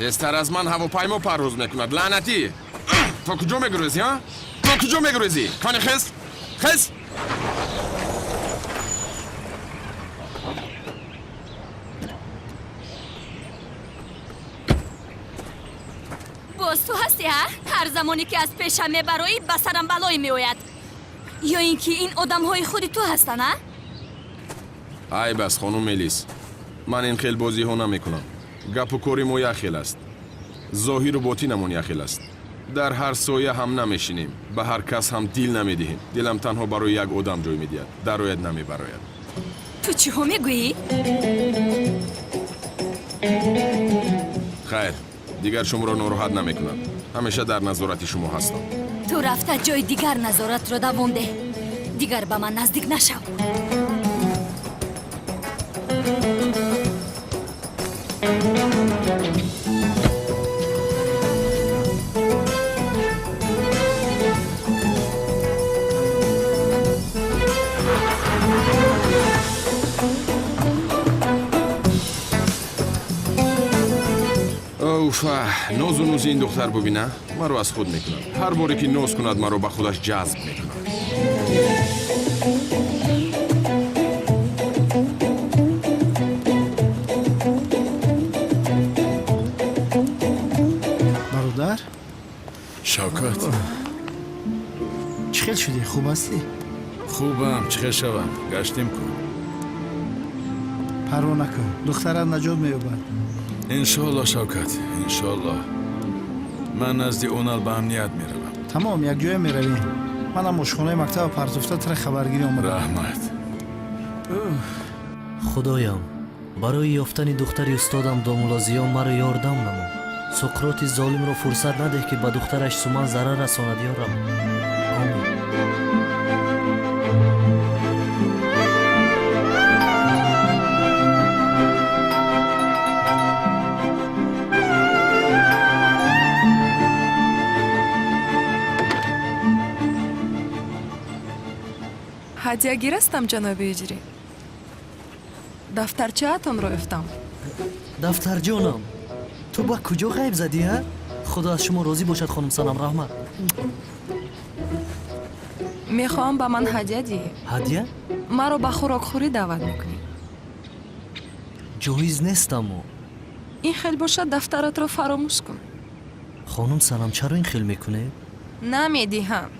تزتر از من هواپیما پرواز میکند لعنتی. تا کجا میگریزی ها؟ تا کجا میگریزی؟ کانی خس؟ خس؟ باز تو هستی ها؟ هر زمانی که از پیشم میبرایی به سرم بلایی میآید. یا اینکه این آدم های خودی تو هستن ها؟ ای بس خانم ملیس، من این خیل بازی ها نمیکنم. گپ و کاری ما یخیل است. ظاهر و باطینمون یخیل است. در هر سایه هم نمیشینیم. به هر کس هم دیل نمیدهیم. دلم تنها برای یک آدم جای میدهد. درایت نمیبراید. تو چی ها میگویی؟ خیر، دیگر شما را ناراحت نمیکنم. همیشه در نظارت شما هستم. تو رفته جای دیگر نظارت را دوام ده. دیگر به من نزدیک نشو. ناز و نوز این دختر ببینه مرا از خود میکنم. هر باری که ناز کند مرا به خودش جذب میکنم. برادر شوکت چی خیل شدی؟ خوب هستی؟ خوبم. چه شوم؟ گشتیم کن. پروا نکن، دخترت نجات مییابد. انشالله شوکت، انشالله. من نزد اونال به امنیت میروم. تمام یک جای میرویم. منم مشخانه مکتب پرتفته تر خبرگیری آمدم. رحمت. خدایم برای یافتن دختری استادم دامولازیان مرا یاردم نما. سقراط ظالم را فرصت نده که به دخترش سومن ضرر رساند یا رب. آمین. ҳадиягир ҳастам ҷаноби иҷрӣ. дафтарчаатонро ёфтам. дафтарҷонам, ту ба куҷо ғайб задӣ ҳа? худо аз шумо розӣ бошад хонум Санам, раҳмат. мехоҳам ба ман ҳадия диҳӣ. ҳадия? маро ба хӯрокхӯрӣ даъват мекунӣ. ҷоиз нест аммо. ин хел бошад дафтаратро фаромӯш кун. хонум Санам, чаро ин хел мекунед? намедиҳам.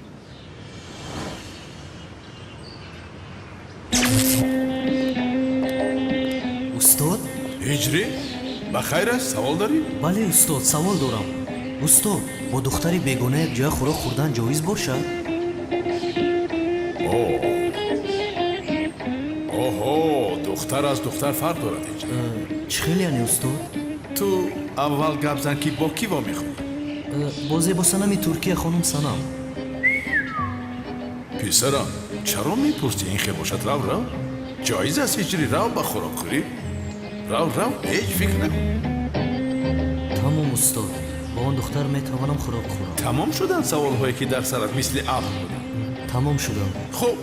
устод? иҷрӣ? ба хайр аст? савол дорӣ? бале устод, савол дорам. устод, бо духтари бегона як ҷоя хӯрок хӯрдан ҷоиз бошад? оҳо, духтар аз духтар фарқ дорад иҷрӣ. чӣ хел яъне устод? ту аввал гап зан ки бо ки вомехӯрӣ? бо зебосанами Туркия хонум Санам. писарам, чаро мепурсӣ ин хел бошад? рав ҷоиз аст иҷрӣ, рав ба хӯрокхӯрӣ. рав ҳеҷ фикр накун. тамом устод, бо он духтар метавонам хӯрок хӯрам. тамом шуданд саволҳое ки дар сарат мисли абр буданд? тамом шудам. хуб,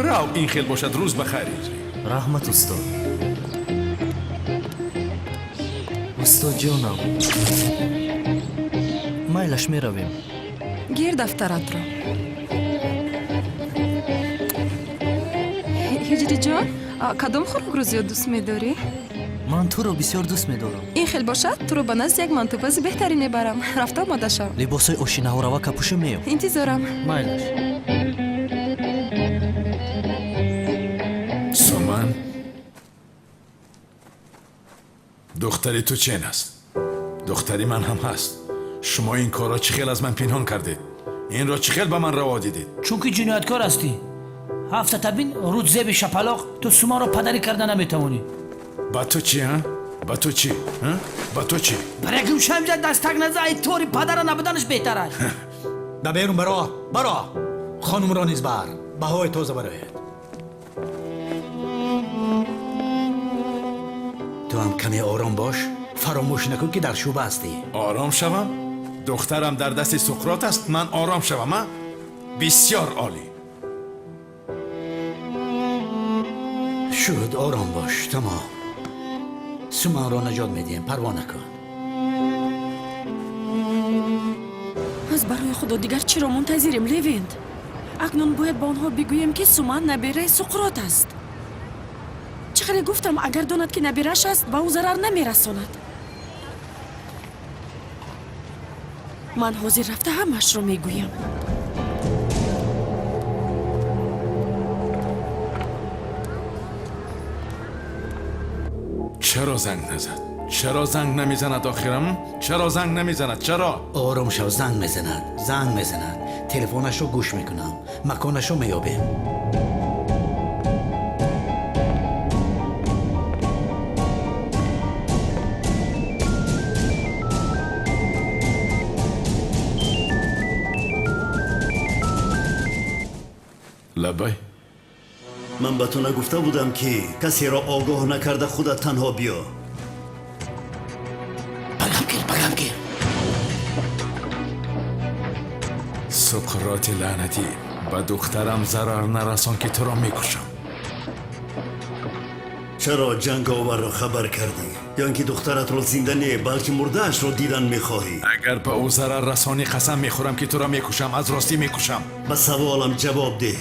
рав ин хел бошад. рӯз ба хайр иҷрӣ. раҳмат устод. устод ҷонам, майлаш меравем. гир дафтаратро. ҳиҷриҷон, кадом хӯрокро зиёд дӯст медорӣ? ман туро бисёр дӯст медорам. ин хел бошад, туро ба назди як мантубази беҳтарин мебарам. рафта омода шав. либосои ошинаҳорава капӯшӣ меёв. интизорам. майлаш. суман, духтари ту чен аст? духтари ман ҳам ҳаст. шумо ин корро чӣ хел аз ман пинҳон кардед? инро чӣ хел ба ман раво дидед? чунки ҷинояткор ҳастӣ. ҳафта табин руд зеби шапалоқ ту суманро падарӣ карда наметавонӣ. ба ту чӣ? ба ту чӣ? ба ту чӣ? барои гӯшамҷа дастак наза ай тори падара набуданаш беҳтар аст. да берун баро хонумро низ бар. баҳои тоза барояд. ту ҳам каме ором бош. фаромӯш накун ки дар шӯба ҳастӣ. ором шавам? духтарам дар дасти суқрот аст. ман ором шавам? бисёр олӣ. шуд, ором бош. тамом. суманро наҷот медиҳем. парво накун. пас барои худо дигар чиро мунтазирем левент? акнун бояд ба онҳо бигӯем ки Суман набираи Суқрот аст. чӣ хеле гуфтам агар донад ки набираш аст ба ӯ зарар намерасонад. ман ҳозир рафта ҳамаашро мегӯям. چرا زنگ نزد؟ چرا زنگ نمیزند آخرم؟ چرا زنگ نمیزند؟ چرا؟ آرام شو، زنگ میزند تلفنش رو گوش میکنم، مکانش رو میابیم. لبای من به تو نگفته بودم که کسی را آگاه نکرده خودت تنها بیا. بگم گیر سقراط لعنتی، به دخترم ضرر نرسان که تو را میکشم. چرا جنگاور را خبر کردی؟ یا اینکه دخترت را زنده نه بلکه مردهش را دیدن میخواهی؟ اگر به او ضرر رسانی قسم میخورم که تو را میکشم، از راستی میکشم. به سوالم جواب ده.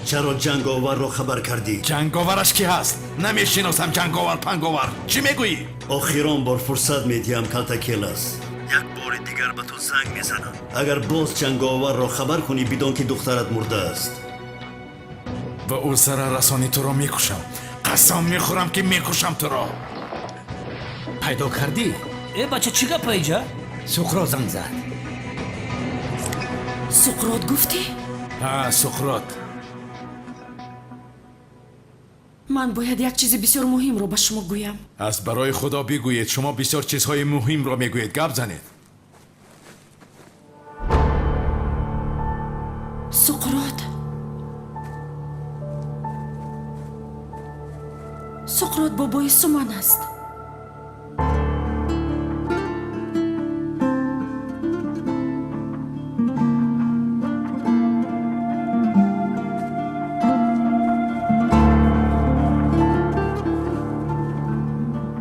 چرا جنگاور را خبر کردی؟ جنگاورش کی هست؟ نمیشناسم جنگاور پنگاور. چی میگویی؟ آخران بار فرصت میدیم کلتاکیلاس. یک بار دیگر به تو زنگ میزنم. اگر باز جنگاور را خبر کنی بدون که دخترت مرده است، به او ضرر رسانی تو را میکشم. قسم میخورم که میکشم تو را. پیدا کردی؟ ای بچه چی گپ اینجا؟ سقراط زنگ زد. Суқрот гуфтӣ? ها سقراط. ман бояд як чизи бисёр муҳимро ба шумо гӯям. از برای خدا بگویید. شما بسیار چیزهای مهم را میگویید. گپ زنید. Суқрот. Суқрот бобои Суман аст.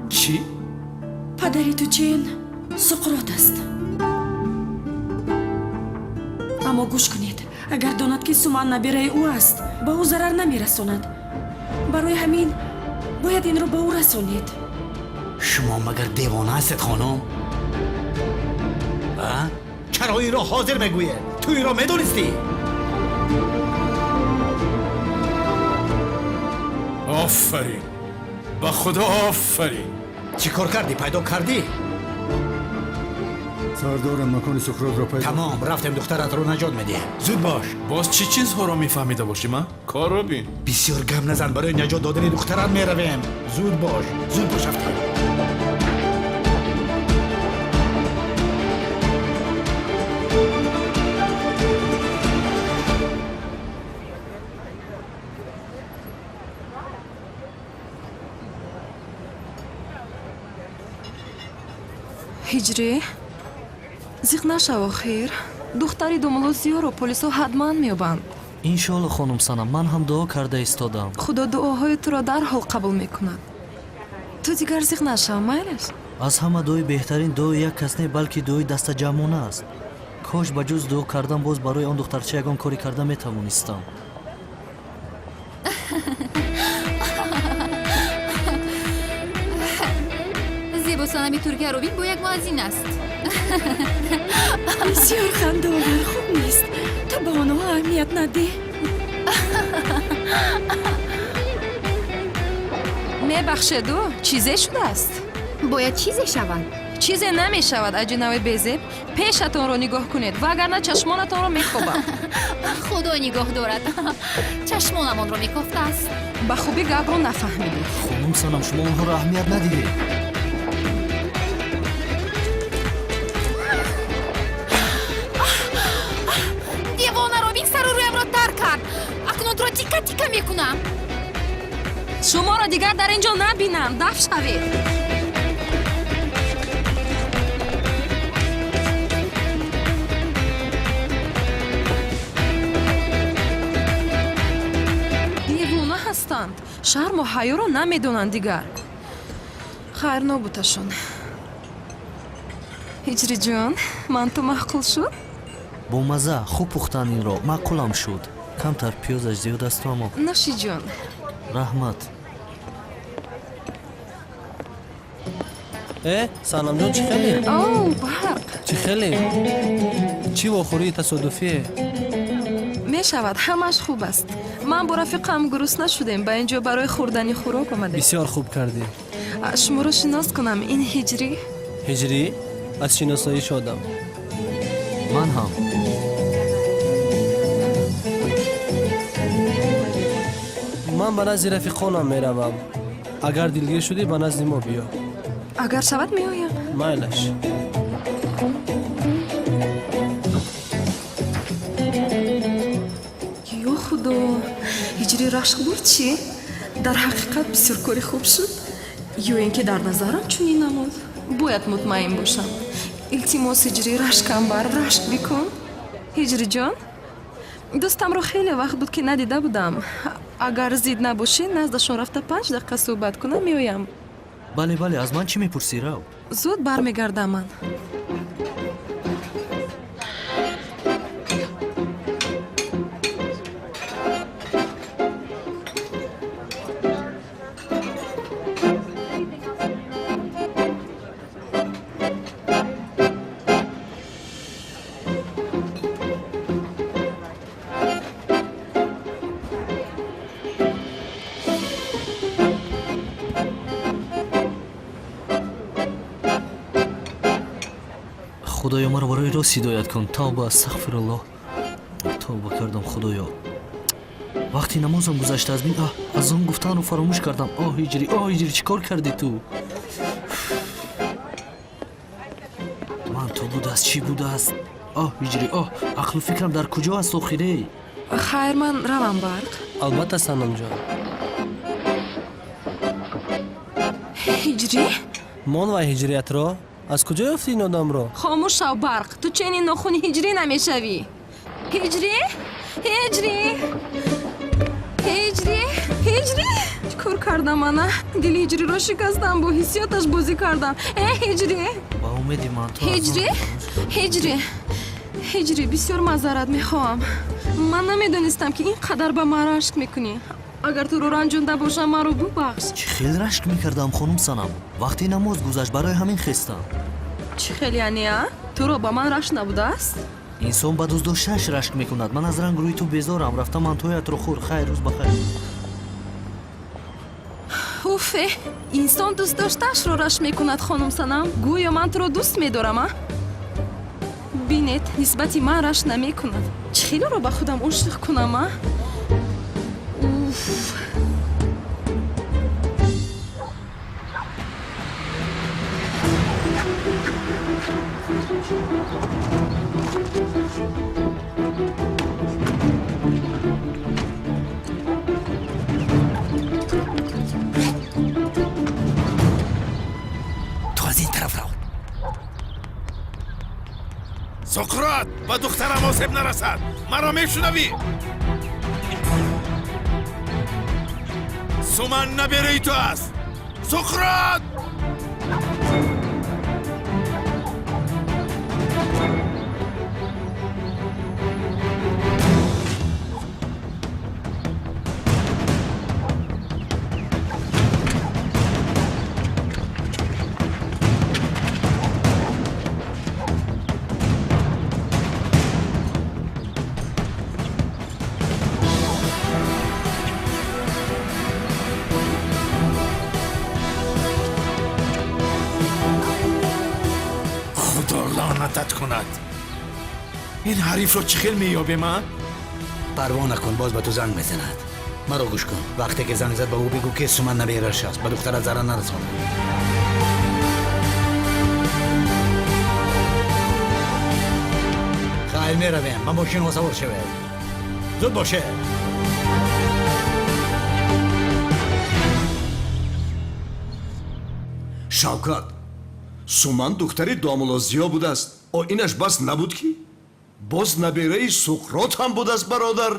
چی؟ падари тучен Суқрот аст. аммо гӯш кунед, агар донад ки Суман набираи ӯ аст, ба ӯ зарар намерасонад. барои ҳамин бояд инро ба ӯ расонед. شما مگر دیوانه هستید خانم؟ چرا این را حاضر میگویه؟ تو این را میدونستی؟ آفرین. به خدا آفرین. چی کار کردی؟ پیدا کردی؟ سردار مکان سقراط را پیدا. تمام رفتیم دخترت رو نجات میدیم. زود باش. باز چی چیزها را میفهمیده باشیم ها؟ کار رو بین. بسیار گم نزن، برای نجات دادن دخترت میرویم. زود باش رفتیم. ҳиҷрӣ зиқ нашав охир. духтари думулузиёро полисо ҳатман меёбанд. иншоалло хонум Санам, ман ҳам дуо карда истодам. худо дуоҳои туро дарҳол қабул мекунад. ту дигар зиқ нашав, майлаш? аз ҳама дуои беҳтарин дуои як кас не, балки дуои дастаҷамъона аст. кош ба ҷуз дуо кардан боз барои он духтарча ягон кори карда метавонистам. зебосанами туркияро бин бо як муаззин аст. бисёр хандовар хуб нест. ту ба онҳо аҳамият надеҳ. мебахшеду чизе шудааст? бояд чизе шавад. чизе намешавад. аҷинави безеб, пешатонро нигоҳ кунед, вагарна чашмонатонро мехобам. худо нигоҳ дорад. чашмонамонро мекофтааст. ба хубӣ гапро нафаҳмидӣ. хонум Санам, шумо онҳоро аҳамият надиҳед. девонаро бин сару рӯямро дар кард. акнун туро тикка тикка мекунам. шуморо дигар дар ин ҷо набинам. даф шавед. девона ҳастанд. шарму ҳаёро намедонанд дигар. хайр нобуташон. ҳиҷриҷон, ман ту маъқул шуд? бо маза хуб пухтан инро маъқулам шуд. Камтар пиёзаш зиёд асту аммо. ноши ҷон. Раҳмат. саломҷон чӣ хеле? Барқ. Чӣ хеле? Чӣ вохӯрии тасодуфие? мешавад, ҳамаш хуб аст. ман бо рафиқам гурусна шудем, ба ин ҷо барои хӯрдани хӯрок омадем. Бисёр хуб кардӣ. шуморо шинос кунам, ин ҳиҷрӣ. Ҳиҷрӣ? Аз шиносоӣ шодам. Ман ҳам. ман ба назди рафиқонам меравам. агар дилгир шудӣ ба назди мо биё. агар шавад меоям. майлаш. ё худо, ҳиҷрӣ рашк бурд чи? дар ҳақиқат бисёр кори хуб шуд? ё ин ки дар назарам чунин намуд? бояд мутмаин бошам. илтимос ҳиҷрӣ, рашкам бар, рашк бикун. ҳиҷрӣ ҷон, дӯстамро хеле вақт буд ки надида будам. агар зид набошӣ, наздашон рафта 5 дақиқа суҳбат кунам, меоям. бале бале, аз ман чӣ мепурсӣ рав? зуд бармегардам ман. худоё маро барои рост ҳидоят кун. тавба, астағфируллоҳ. тавба кардам худоё. вақти намозам гузашта аз бин аз он гуфтанро фаромӯш кардам. ҳиҷрӣ, ҳиҷрӣ, чӣ кор кардӣ ту? ман то будааст, чӣ будааст? ҳиҷрӣ, ақлу фикрам дар куҷо аст охире? хайр, ман равам Барқ. албатта санамҷон. ҳиҷрӣ? мон ва ҳиҷриятро аз куҷо ёфтӣ ин одамро? хомӯш шав Барқ, ту ченин нохуни ҳиҷрӣ намешавӣ? ҳиҷрӣ? ҳиҷрӣ? ҳиҷрӣ? ҳиҷрӣ? чӣ кор кардам ана? дили ҳиҷриро шикастам, бо ҳиссиёташ бозӣ кардам. ҳиҷрӣ? ба умеди ман то ҳиҷрӣ? ҳиҷрӣ? ҳиҷрӣ, бисёр маъзарат мехоҳам. ман намедонистам ки ин қадар ба ман рашк мекунӣ. агар туро ранҷонда бошам, маро бубахш. чӣ хел рашк мекардам хонум Санам? вақти намоз гузашт, барои ҳамин хестам. чӣ хел яъне а? туро ба ман рашк набудааст? инсон ба дӯстдоштааш рашк мекунад. ман аз рангрӯи ту безорам. рафтам мантоятро хур. хайр, рӯз бахайр. уфе, инсон дӯстдоштаашро рашк мекунад хонум Санам? гӯё ман туро дӯст медорам а? бинед, нисбати ман рашк намекунад. чӣ хелоро ба худам ошиқ кунам а? уф. ту аз ин тараф рав. суқрот, ба духтарам осеб нарасад. маро мешунавӣ? суман набераи ту аст. суқрот! لعنتت کند. این حریف رو چه خیل میابه من؟ پروا نکن، باز به تو زنگ میزند. مرا گوش کن. وقتی که زنگ زد به او بگو که سومن نبیرش است. به دختر ضرر نرساند. خیر میرویم. من ماشین رو سوار شوید. زود باشه. шавкат, суман духтари домулозиё будааст. инаш бас набуд ки боз набераи суқрот ҳам будааст. бародар,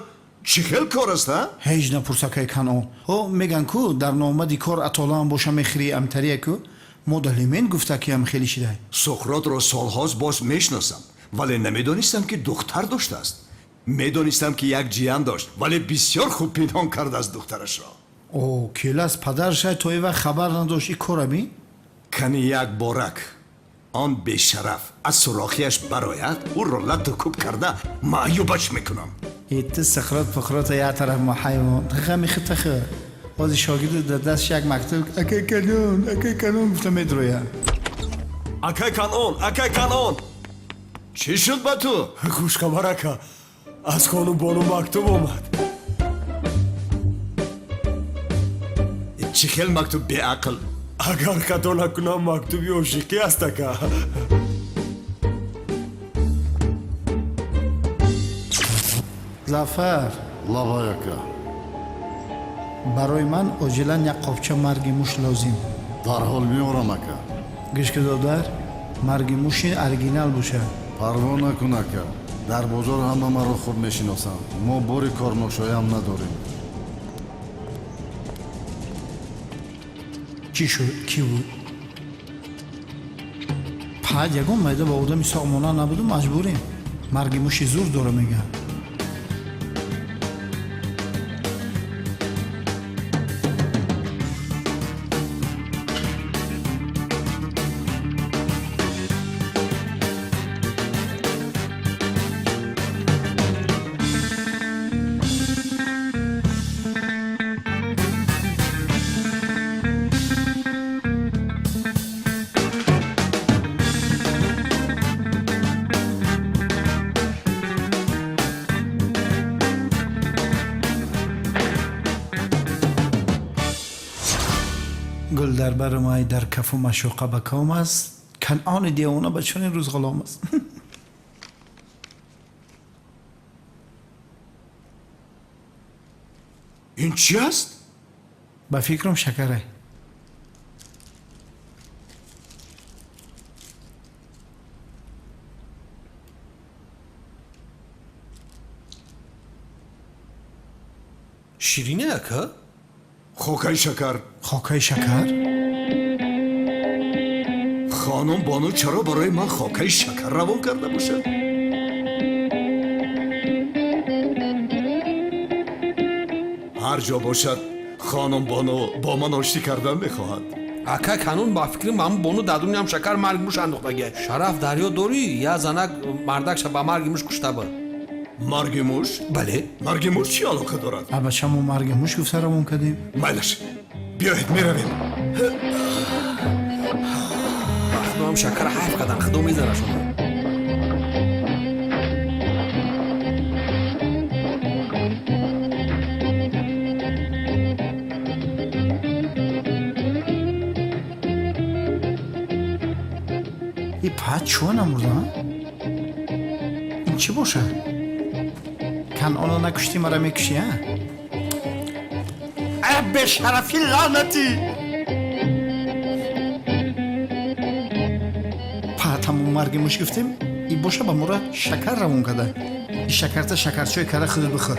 чӣ хел кор аст? ҳеҷ напурсакай канон. меган ку дар номади кор атолаам боша мехири амтария ку модалимен гуфта ки ам хели шидай. суқротро солҳост боз мешиносам. вале намедонистам ки духтар доштааст. медонистам ки як ҷиян дошт вале бисёр хуб пинҳон кардааст духтарашро. о келас падараш то ин вақт хабар надошт ин корами кани як борак он бешараф аз сурохияш барояд ӯро латту кӯб карда маъюбаш мекунам. ити сықрот пухрота як тараф мо ҳайвон ғами хитахи ҳози шогирди дар дасташ як мактуб акай канон гуфта медрояд. акай канон чӣ шуд ба ту? хушхабар ака аз хонум бону мактуб омад. чӣ хел мактуб беақл? агар хато накунам мактуби ошиқӣ аст ака. зафар лавай ака барои ман оҷилан як қопча марги муш лозим. дарҳол меорам ака. гӯшки додар марги муши оригинал бошад. парво накун ака, дар бозор ҳама маро хуб мешиносанд. мо бори корношоям надорем. чӣ шуд? кӣ буд? паҳад ягон майда ба одами соғ монанд набуду маҷбурем. марги муши зур дора мегӯям. гул дар бари май дар кафу машоқа ба ком аст. канъони девона ба чунин рӯз ғулом аст. ин чӣ аст? ба фикрам шакарай. ширине ака? хокаи шакар. хокаи шакар? хонум бону чаро барои ман хокаи шакар равон карда бошад? ҳар ҷо бошад хонум бону бо ман оштӣ кардан мехоҳад. ака канун ба фикри ман бону дадуням шакар марги муш андохтага. шараф дарё дорӣ я занак мардакша ба марги муш кушта бир. марги муш? бале. марги муш чӣ алоқа дорад? албача мо марги муш гуфта равон кардем. майлаш биёед меравем. худоам шакар ҳайф кардан худо мезарашона. ин паҳад чӯ намурда? ин чӣ бошад? канъона накушти мара мекушӣ а? бешарафи лаънатӣ! паҳад ҳамон марги муш гуфтем ин боша ба мора шакар равон карда. ин шакарта шакарчои кара худат бихӯр.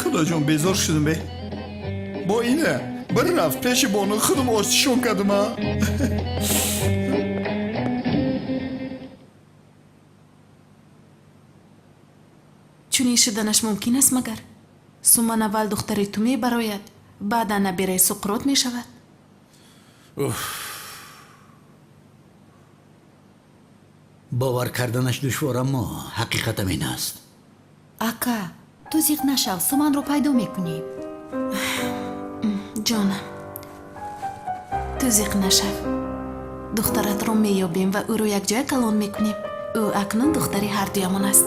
худоҷон безор шудам бе. бо ина бирафт пеши бону худам остишон кардам а. чунин шуданаш мумкин аст магар? суман аввал духтари ту мебарояд, баъдан набераи суқрот мешавад. бовар карданаш душвор, аммо ҳақиқатам ин аст. ака ту зиқ нашав, суманро пайдо мекунем. ҷонам, ту зиқ нашав. духтаратро меёбем ва ӯро якҷоя калон мекунем. ӯ акнун духтари ҳардуямон аст.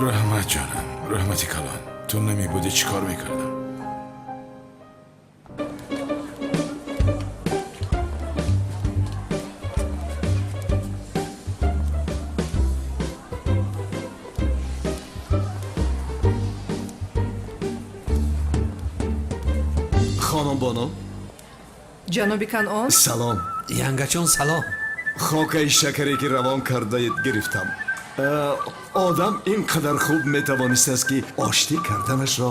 раҳмат ҷонам, раҳмати калон. ту намебудӣ чӣ кор мекардам? хонум боно. ҷаноби канъон. салом. янгачон салом. хокаи шакаре ки равон кардаед гирифтам. одам ин қадар хуб метавонистааст ки оштӣ карданашро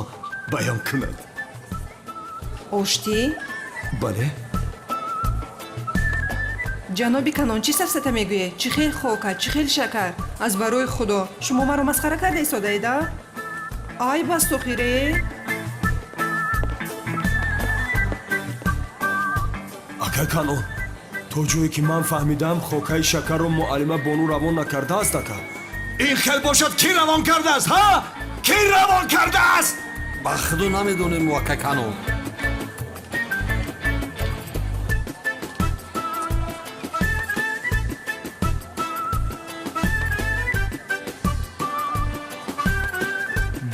баён кунад. оштӣ? бале. ҷаноби канон чӣ сафсата мегӯед? Чӣ хел хока, чӣ хел шакар? Аз барои худо шумо маро масхара карда истодаеда? ай бас тохире. ака канон, то ҷое ки ман фаҳмидам хокаи шакарро муаллима бону равон накардааст ака. ин хел бошад ки равон кардааст, ҳа? Ки равон кардааст? ба худо намедонем ака канон.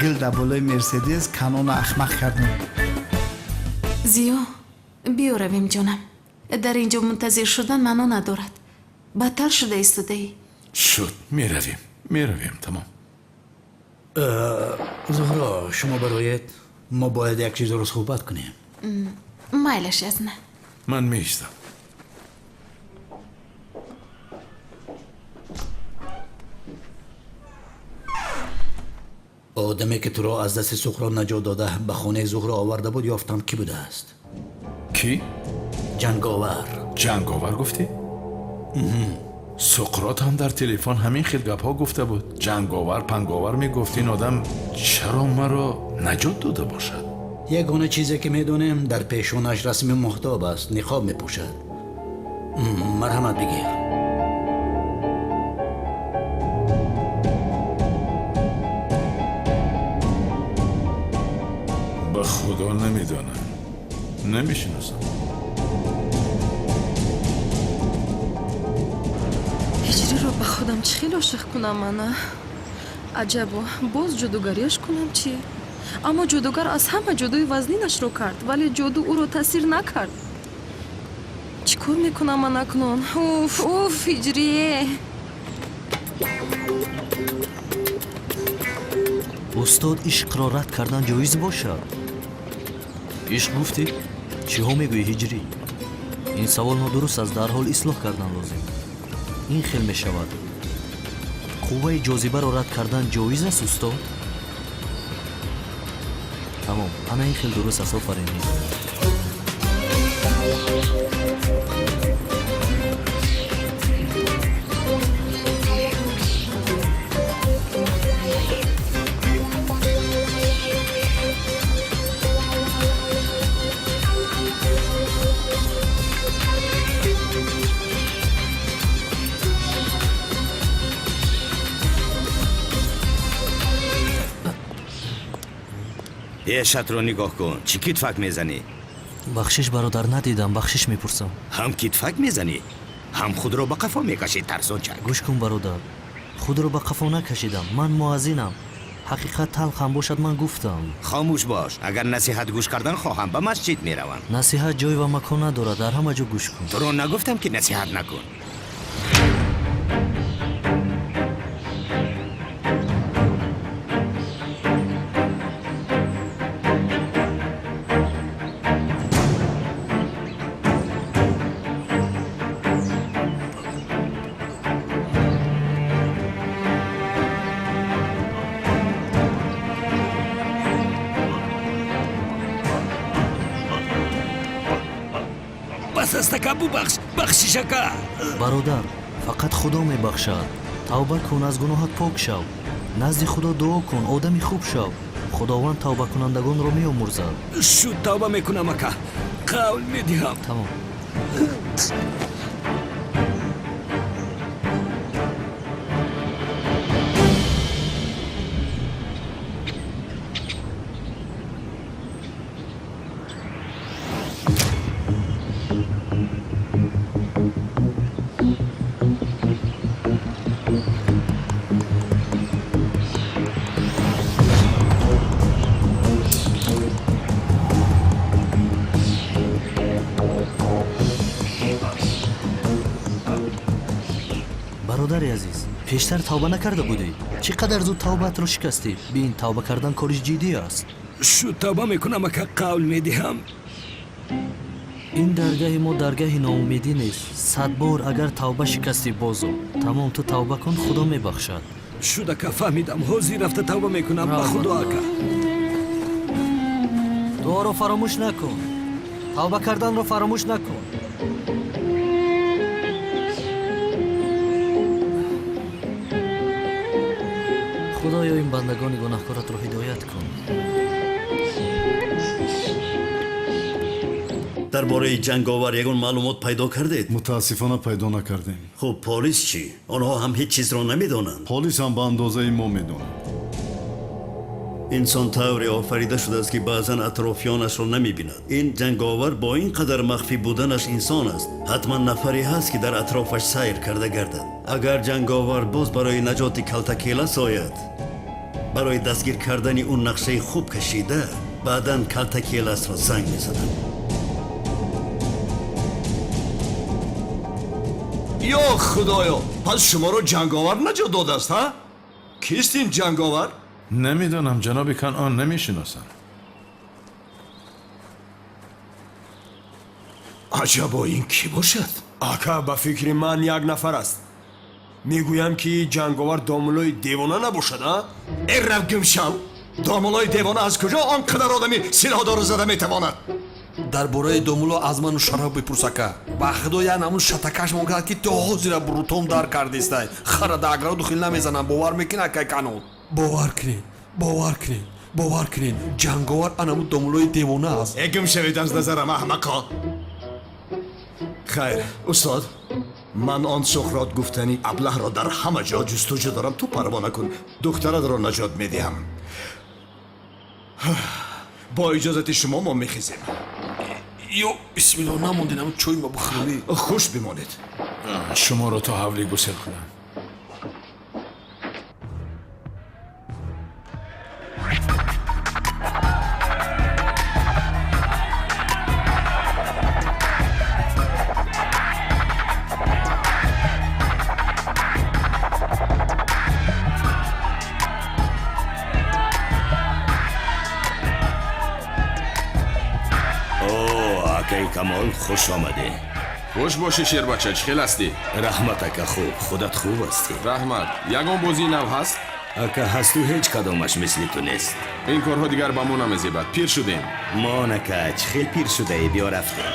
гил дар болои мерседес канонро ахмақ кардем. зиё биё равем ҷонам. дар инҷо мунтазир шудан маъно надорад. бадтар шуда истодаӣ. шуд меравем тамом. зуҳро шумо бароед мо бояд як чизро суҳбат кунем. майлаш язна. ман меистам. одаме ки туро аз дасти суқрот наҷот дода ба хонаи зуҳро оварда буд ёфтам кӣ будааст? ки? ҷанговар гуфтӣ? суқрот ҳам дар телефон ҳамин хел гапҳо гуфта буд. ҷанговар панговар мегуфт. ин одам чаро маро наҷот дода бошад? ягона чизе ки медонем дар пешонааш расми моҳтоб аст, ниқоб мепӯшад. марҳамат бигир. ба худо намедонам, намешиносам. ҳиҷриро ба худам чӣ хел ошиқ кунам мана? аҷабо, боз ҷодугарияш кунам чӣ? аммо ҷодугар аз ҳама ҷодуи вазнинашро кард, вале ҷоду ӯро таъсир накард. чӣ кор мекунам ман акнун? уф ҳиҷрие. устод ишқро рад кардан ҷоиз бошад? ишқ гуфтӣ? чиҳо мегӯӣ ҳиҷрӣ? ин савол нодуруст аст, дарҳол ислоҳ кардан лозим. ин хел мешавад. қувваи ҷозибаро рад кардан ҷоиз аст устод? тамом, ана ин хел дуруст аст. офарин. ешатро нигоҳ кун. чӣ китфак мезанӣ? бахшиш бародар надидам, бахшиш мепурсам. ҳам китфак мезанӣ, ҳам худро ба қафо мекашӣ тарсончак. гӯш кун бародар, худро ба қафо накашидам. ман муаззинам. ҳақиқат талх ҳам бошад, ман гуфтам. хомӯш бош. агар насиҳат гӯш кардан хоҳам ба масҷид меравам. насиҳат ҷой ва макон надорад, дар ҳама ҷо гӯш кун. туро нагуфтам ки насиҳат накун. бахшишака. бародар, фақат худо мебахшад. тавба кун, аз гуноҳат пок шав. назди худо дуо кун, одами хуб шав. худованд тавбакунандагонро меомӯрзад. шуд тавба мекунам ака. қавл медиҳам. тамом. бародари азиз, пештар тавба накарда будӣ? чӣ қадар зуд тавбаатро шикастӣ? бин, тавба кардан кори ҷиддӣ аст. шуд тавба мекунам ака, қавл медиҳам. ин даргаҳи мо даргаҳи ноумедӣ нест. 100 бор агар тавба шикастӣ бозо. тамом, ту тавба кун, худо мебахшад. шуд ака, фаҳмидам. ҳозир рафта тавба мекунам. ба худо ака. дуоро фаромӯш накун. тавба карданро фаромӯш накун. бандагони гунаҳкоратро ҳидоят кун. дар бораи ҷанговар ягон маълумот пайдо кардед? мутаассифона пайдо накардем. хуб полис чӣ? онҳо ҳам ҳеҷ чизро намедонанд? полис ҳам ба андозаи мо медонад. инсон тавре офарида шудааст ки баъзан атрофиёнашро намебинад. ин ҷанговар бо ин қадар махфӣ буданаш инсон аст. ҳатман нафаре ҳаст ки дар атрофаш сайр карда гардад. агар ҷанговар боз барои наҷоти калтакелас ояд, барои дастгир кардани он нақшаи хуб кашида, баъдан калтакеласро занг мезанад. ё худоё, пас шуморо ҷанговар наҷот додааст, ҳа? кист ин ҷанговар? نمیدونم جناب کنعان نمیشناسم. аҷабо ин кӣ бошад? ака ба фикри ман як нафар аст. мегӯям ки ҷанговар домулои девона набошад, а? эрав гумшав, домулои девона аз куҷо он қадар одами силоҳдору зада метавонад? дар бораи домуло аз ману шараф бипурс ака. ба худо як намун шатакаш монкард ки то ҳозира бурутон дар кардистай. хара дагро духил намезанам. бовар мекин ака канон. бовар кунед, ҷанговар анаму домулои девона аст. эгум шавед аз назарам аҳмақо. хайр устод, ман он сухрот гуфтани аблаҳро дар ҳама ҷо ҷустуҷӯ дорам. ту парво накун, духтарадро наҷот медиҳам. бо иҷозати шумо мо мехизем. ё бисмилло, намондинам чой ма бихӯрӣ. хуш бимонед. شما تا حولی گسل کنم. камол хуш омадӣ. хуш бошӣ шербача, чӣ хел ҳастӣ? раҳмат ака, хуб. худат хуб ҳастӣ? раҳмат. ягон бозии нав ҳаст? ака ҳасту, ҳеҷ кадомаш мисли ту нест. ин корҳо дигар ба мо намезебад. пир шудем. мон ака, чӣ хел пир шудаӣ? биё рафтем.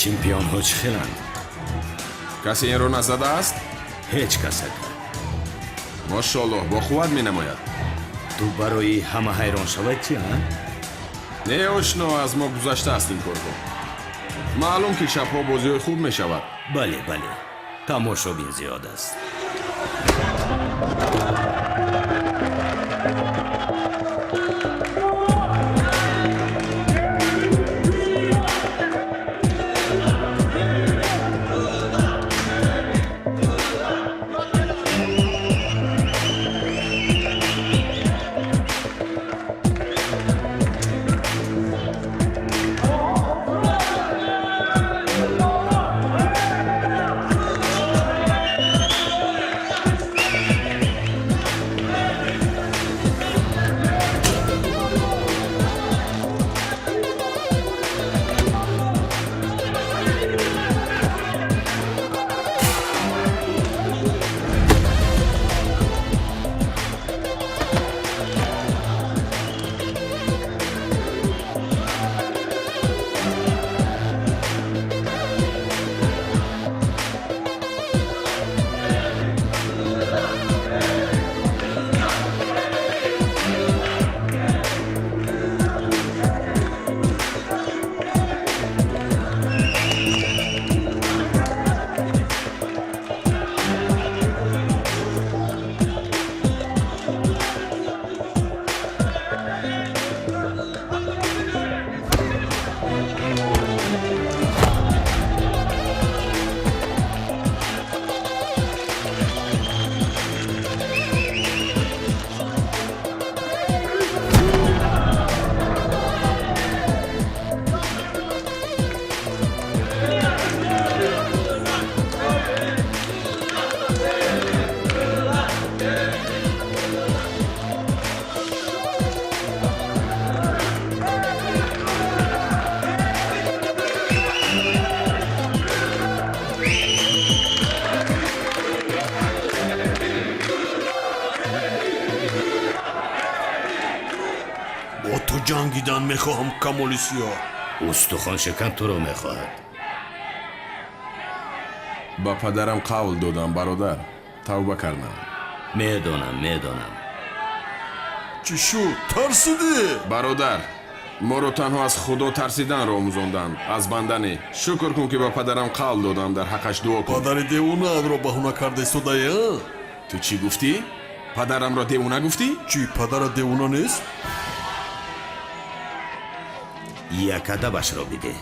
чемпионҳо чӣ хеланд? касе инро назадааст? ҳеҷ кас ака. мошоаллоҳ, бохувват менамояд. ту барои ҳама ҳайрон шавад чӣ? не ошно, аз мо гузаштааст ин корҳо. маълум ки шабҳо бозиҳои хуб мешавад. бале, тамошобин зиёд аст. جنگیدن میخواهم کمالیسیا. استخوان شکن تو رو میخواهد. با پدرم قول دادم برادر، توبه کردم. میدانم. چی شد؟ ترسیدی؟ برادر، ما رو تنها از خدا ترسیدن رو آموزاندن، از بنده نه. شکر کن که با پدرم قول دادم در حقش دعا کن. پدر دیوانه رو بهونه کرده ایستاده ها؟ تو چی گفتی؟ پدرم را دیوانه گفتی؟ چی پدر دیوانه نیست؟ یک ادبش را بده.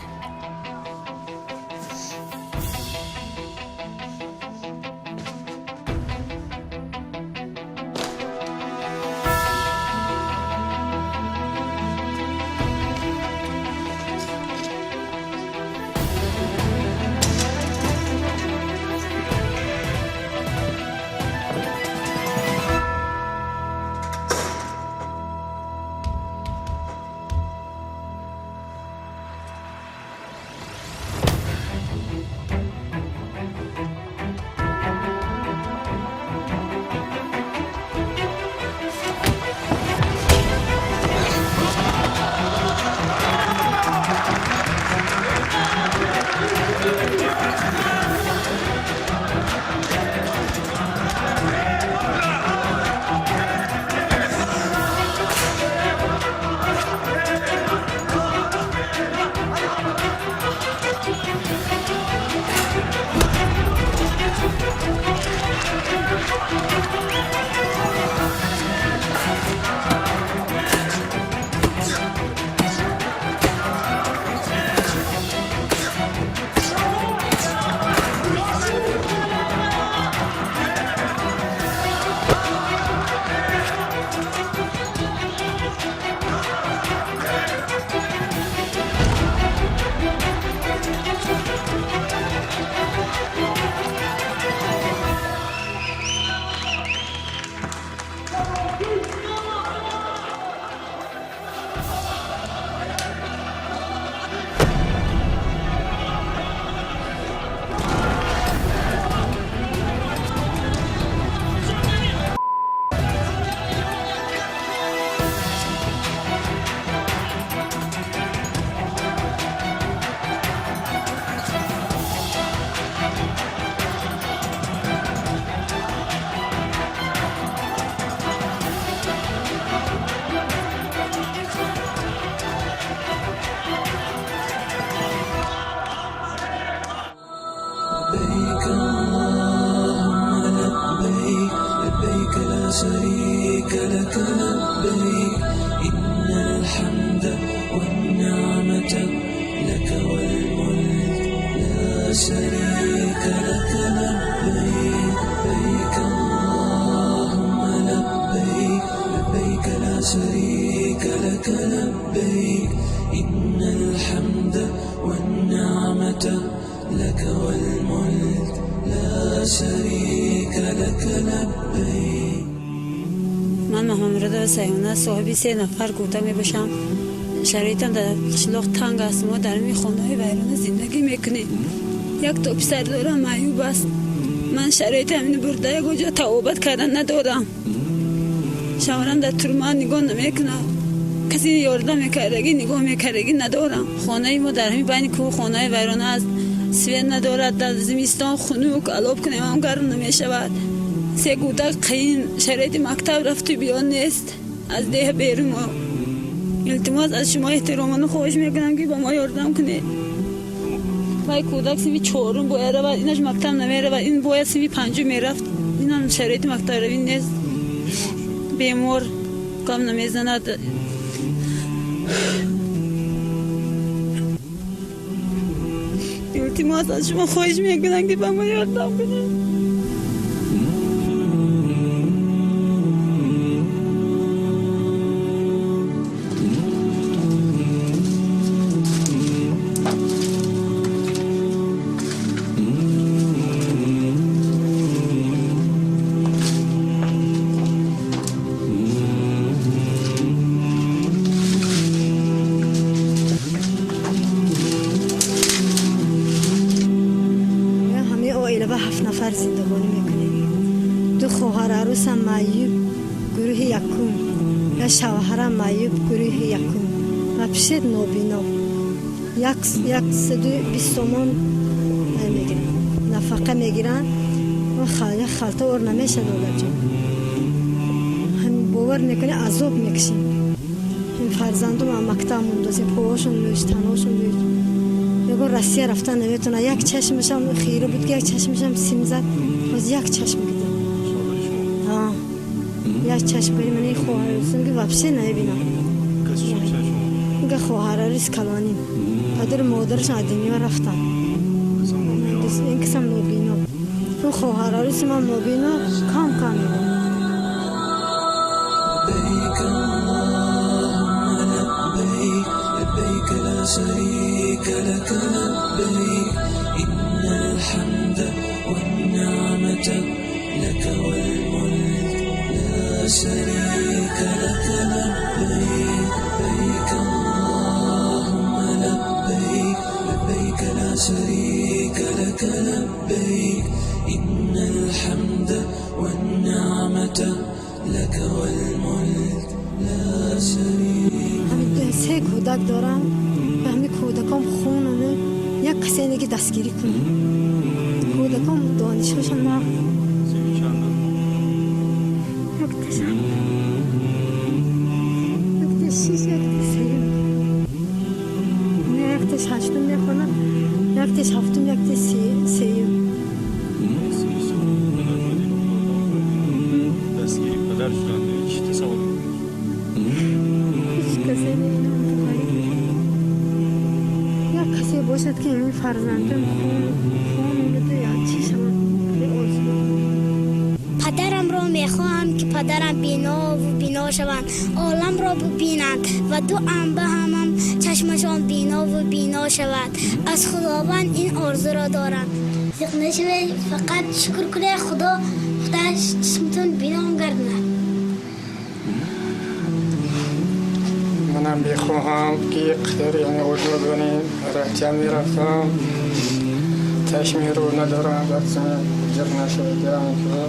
شريك لك لبيك إن الحمد والنعمة لك والملك لا شريك لك لبيك لبيك اللهم لبيك لبيك لا شريك لك لبيك إن الحمد والنعمة لك والملك لا شريك لك لبيك. من محمد رضا سیونه صاحبی 3 نفر گوته می باشم. شرایطم در قشلاق تنگ است. ما در می خانه ویرانه زندگی میکنیم. یک تا پسر دارم معیوب است. من شرایطم اینو برده یک جا توبت کردن ندارم. شوهرم در ترمان نگاه نمیکنه. کسی یارده میکردگی نگاه میکردگی ندارم. خانه ما در همین بین کوه خانه ویرانه است. سویل ندارد. در زمستان خنوک علاب کنیم هم گرم نمیشود. 3 کودک قیم شرایط مکتب رفت و بیان نیست. از ده بیرون ما التماس از شما احترامانه خواهش میکنم که با ما یاردم کنید. وای کودک سوی 4 باید رفت. اینش مکتب نمیره و این باید سوی 5 میرفت. این هم شرایط مکتب روی نیست. بیمار کام نمیزند. التماس از شما خواهش میکنم که با ما یاردم کنید. شوهرم معیوب گروه یکم و پیشت نابینا 120 تومان میگیرن نفقه میگیرن و خالته ور نمیشه دولت جان هم باور میکنی عذاب میکشیم این فرزندم هم مکتب موندازی پاهاشون لوش تنهاشون لوش میگو روسیه رفتن نمیتونه یک چشمشم خیره بود که یک چشمشم سیم زد باز یک چشم گیدم یک چشم بری من این خواهرستون که وابشه نمیبینم اینگه خواهر ریز کلانیم پدر مادرش دنیا رفتن این کسم نابینا اون خواهر ریز من نابینا کام میبینم لبيك لا شريك لك لبيك إن الحمد والنعمة لك والملك لا شريك لك لبيك لبيك اللهم لبيك لبيك لا شريك لك لبيك إن الحمد والنعمة لك والملك لا شريك سه کودک دارم و همه کودکام خونمه یک کسی نگه دستگیری کنه کودکام دانشگاهشان نه یک تشم یک تشیش یک تسیم نه یک تش هشتم میخونم یک تش هفتم یک تش سیم دستگیری پدر شدن چی تصور یک کسی باشد که این فرزندم خون بده یا چی شود پدرم را میخواهم که پدرم بینا و بینا شوند عالم را ببینند و دو انبه هم چشمشان بینا و بینا شود از خداوند این آرزو را دارم نشوه فقط شکر کنه خدا چشمتون بینام گردنه منم بخواهم که قدر یعنی وجود کنیم رحتیم میرفتم چشمی رو ندارم بچه جر نشده جرم شده